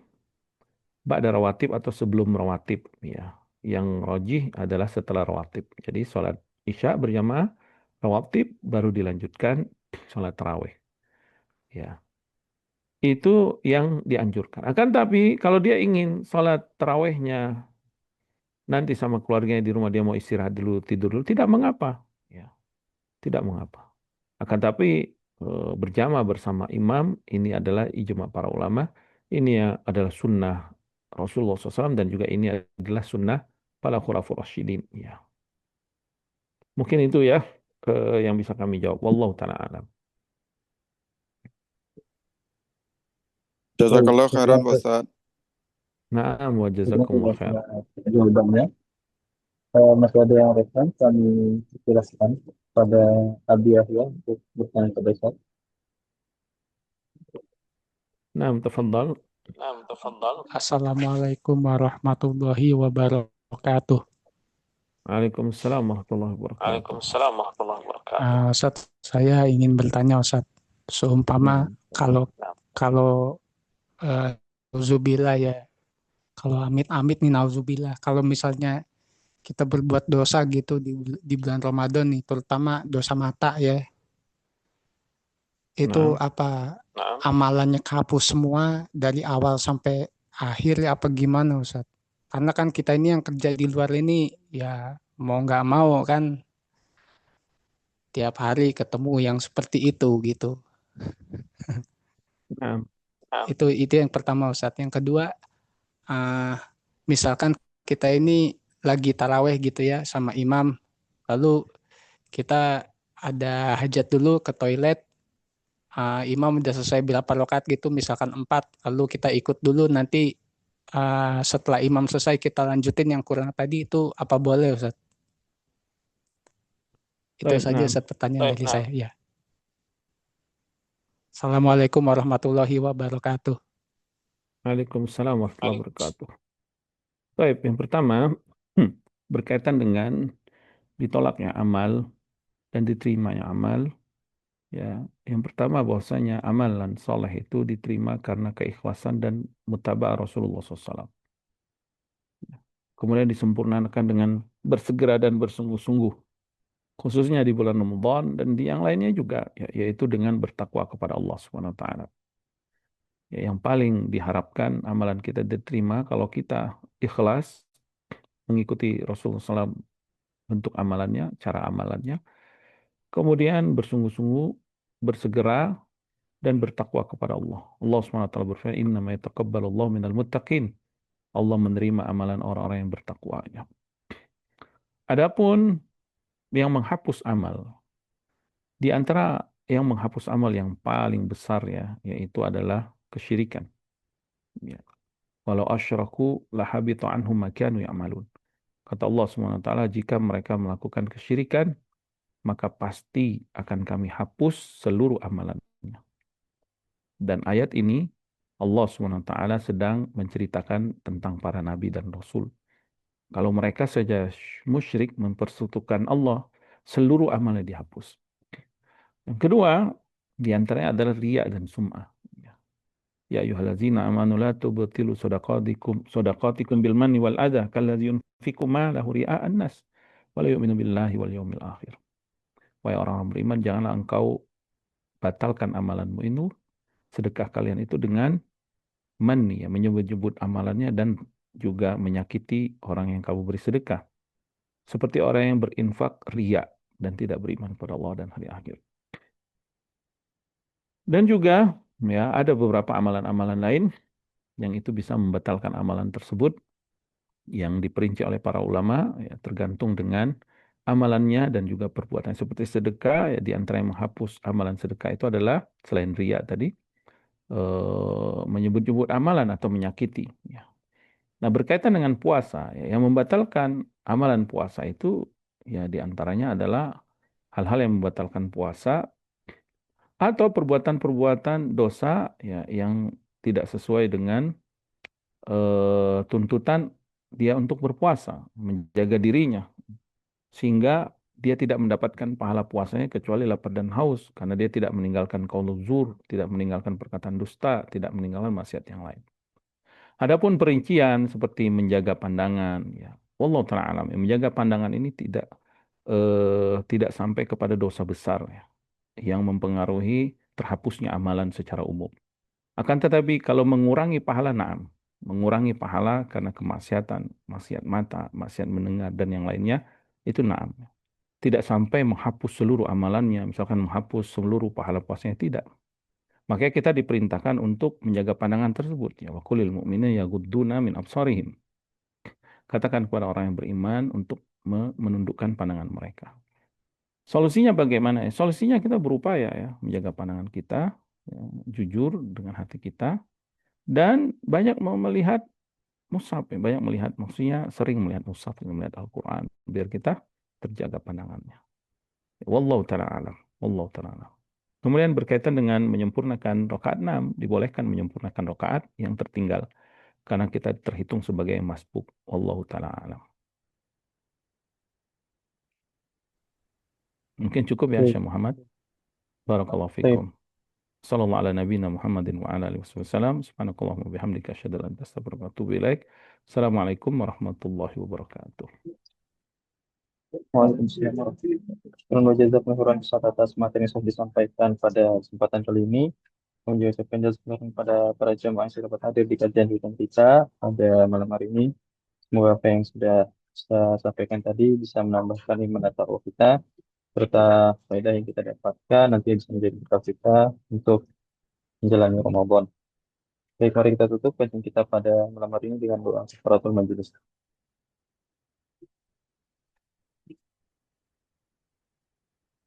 ba'da rawatib atau sebelum rawatib ya. Yang rajih adalah setelah rawatib. Jadi salat Isya berjamaah rawatib baru dilanjutkan salat tarawih. Ya. Itu yang dianjurkan. Akan tapi kalau dia ingin sholat tarawihnya nanti sama keluarganya di rumah dia mau istirahat dulu, tidur dulu, tidak mengapa. Ya, tidak mengapa. Akan tapi berjamaah bersama imam ini adalah ijma para ulama. Ini adalah sunnah Rasulullah SAW dan juga ini adalah sunnah para khulafur rasyidin. Ya, mungkin itu ya yang bisa kami jawab. Wallahu taala alam. Baik, Jazakallah setelah khairan Pak Ustadz. Na'am wa terima jazakumullah khair. kasih jawabannya. Masih ada yang rekan, kami jelaskan pada Abi Yahya untuk bertanya kepada Ustaz. Na'am, tafadhal. Assalamualaikum warahmatullahi wabarakatuh. Waalaikumsalam warahmatullahi wabarakatuh. Ustadz, saya ingin bertanya Ustadz, seumpama kalau kalau nauzubillah ya, kalau amit-amit nih nauzubillah, kalau misalnya kita berbuat dosa gitu di bulan Ramadan nih, terutama dosa mata ya, itu Nah, apa amalannya kehapus semua dari awal sampai akhir ya, apa gimana Ustadz? Karena kan kita ini yang kerja di luar ini ya mau nggak mau kan tiap hari ketemu yang seperti itu gitu. nah, Itu yang pertama Ustadz. Yang kedua, uh, misalkan kita ini lagi taraweh gitu ya sama imam, lalu kita ada hajat dulu ke toilet, imam udah selesai berapa rakaat gitu, misalkan 4, lalu kita ikut dulu nanti setelah imam selesai kita lanjutin yang kurang tadi, itu apa boleh Ustaz? Itu baik, saja nah. Ustaz pertanyaan dari saya. Ya. Assalamualaikum warahmatullahi wabarakatuh. Waalaikumsalam warahmatullahi wabarakatuh. Baik, yang pertama berkaitan dengan ditolaknya amal dan diterimanya amal. Ya, yang pertama bahwasanya amalan soleh itu diterima karena keikhlasan dan mutaba'ah Rasulullah SAW. Kemudian disempurnakan dengan bersegera dan bersungguh-sungguh, khususnya di bulan Ramadan dan di yang lainnya juga, yaitu dengan bertakwa kepada Allah Subhanahu Wa Taala. Ya, yang paling diharapkan amalan kita diterima kalau kita ikhlas mengikuti Rasulullah SAW bentuk amalannya, cara amalannya. Kemudian bersungguh-sungguh, bersegera, dan bertakwa kepada Allah. Allah SWT berfirman, innama yataqabbalullahu minal muttaqin. Allah menerima amalan orang-orang yang bertakwa. Adapun yang menghapus amal, di antara yang menghapus amal yang paling besar ya, yaitu adalah kesyirikan. Ya. Walau asyraku lahabita anhum ma kanu ya'malun. Kata Allah SWT, jika mereka melakukan kesyirikan, maka pasti akan kami hapus seluruh amalannya. Dan ayat ini Allah SWT sedang menceritakan tentang para nabi dan rasul. Kalau mereka saja musyrik mempersekutukan Allah, seluruh amalnya dihapus. Yang kedua, di antaranya adalah riya dan sum'ah. Ya ayyuhallazina amanu la tubtilu shadaqatikum bil manni wal adha kalladzi yunfiqu malahu ria'an nas wa la yu'minu billahi wal yawmil akhir. Wahai orang-orang beriman, janganlah engkau batalkan amalanmu itu, sedekah kalian itu dengan manni, ya, menyebut-nyebut amalannya dan juga menyakiti orang yang kamu beri sedekah. Seperti orang yang berinfak riya dan tidak beriman kepada Allah dan hari akhir. Dan juga ya ada beberapa amalan-amalan lain yang itu bisa membatalkan amalan tersebut yang diperinci oleh para ulama, ya, tergantung dengan amalannya dan juga perbuatan. Seperti sedekah, ya, di antara yang menghapus amalan sedekah itu adalah selain riya tadi, menyebut-nyebut amalan atau menyakiti. Ya. Nah, berkaitan dengan puasa, ya, yang membatalkan amalan puasa itu ya di antaranya adalah hal-hal yang membatalkan puasa atau perbuatan-perbuatan dosa ya yang tidak sesuai dengan tuntutan dia untuk berpuasa, menjaga dirinya sehingga dia tidak mendapatkan pahala puasanya kecuali lapar dan haus karena dia tidak meninggalkan qauluz zur, tidak meninggalkan perkataan dusta, tidak meninggalkan maksiat yang lain. Adapun perincian seperti menjaga pandangan, ya, wallahu ta'ala alam, menjaga pandangan ini tidak sampai kepada dosa besar ya, yang mempengaruhi terhapusnya amalan secara umum. Akan tetapi kalau mengurangi pahala, na'am, mengurangi pahala karena kemaksiatan, maksiat mata, maksiat mendengar dan yang lainnya, itu na'am. Tidak sampai menghapus seluruh amalannya, misalkan menghapus seluruh pahala puasanya, tidak. Makanya kita diperintahkan untuk menjaga pandangan tersebut. Ya, wa qulil mu'minina yaghudduna min absarihim. Katakan kepada orang yang beriman untuk menundukkan pandangan mereka. Solusinya bagaimana? Solusinya kita berupaya ya menjaga pandangan kita, ya, jujur dengan hati kita, dan banyak melihat mushaf, ya, banyak melihat, maksudnya sering melihat mushaf, melihat Al-Quran, biar kita terjaga pandangannya. Wallahu ta'ala alam. Wallahu ta'ala alam. Kemudian berkaitan dengan menyempurnakan rakaat 6, dibolehkan menyempurnakan rakaat yang tertinggal karena kita terhitung sebagai masbuk. Wallahu ta'ala alam. Mungkin cukup ya Syekh Muhammad. Barakallahu fikum. Sallallahu ala nabiyina Muhammadin wa ala alihi wasallam. Subhanakallahumma bihamdika asyhadu an la ilaha illa anta astaghfiruka wa atubu ilaik. Assalamualaikum warahmatullahi wabarakatuh. Waalaikumsalam warahmatullahi wabarakatuh. Jazakumullah khairan atas materi yang sudah disampaikan pada kesempatan kali ini. Kemudian saya penjelasan pada para jemaah yang sudah dapat hadir di kajian rutin kita pada malam hari ini. Semoga apa yang sudah saya sampaikan tadi bisa menambahkan iman dan takwa kita, serta faedah yang kita dapatkan nanti bisa menjadi bekal kita untuk menjalani Ramadan. Baik, mari kita tutup kajian kita pada malam hari ini dengan doa kafaratul majelis.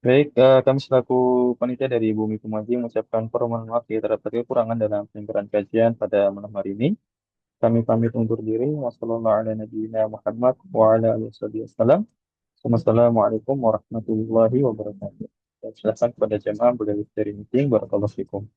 Baik, kami selaku panitia dari Bumi Kumaji mengucapkan permohonan maaf jika terdapat kekurangan dalam penyelenggaraan kajian pada malam hari ini. Kami pamit undur diri. Wassalamualaikum warahmatullahi wabarakatuh. Silakan kepada jemaah berdiri dari meeting. Barakallahu fikum.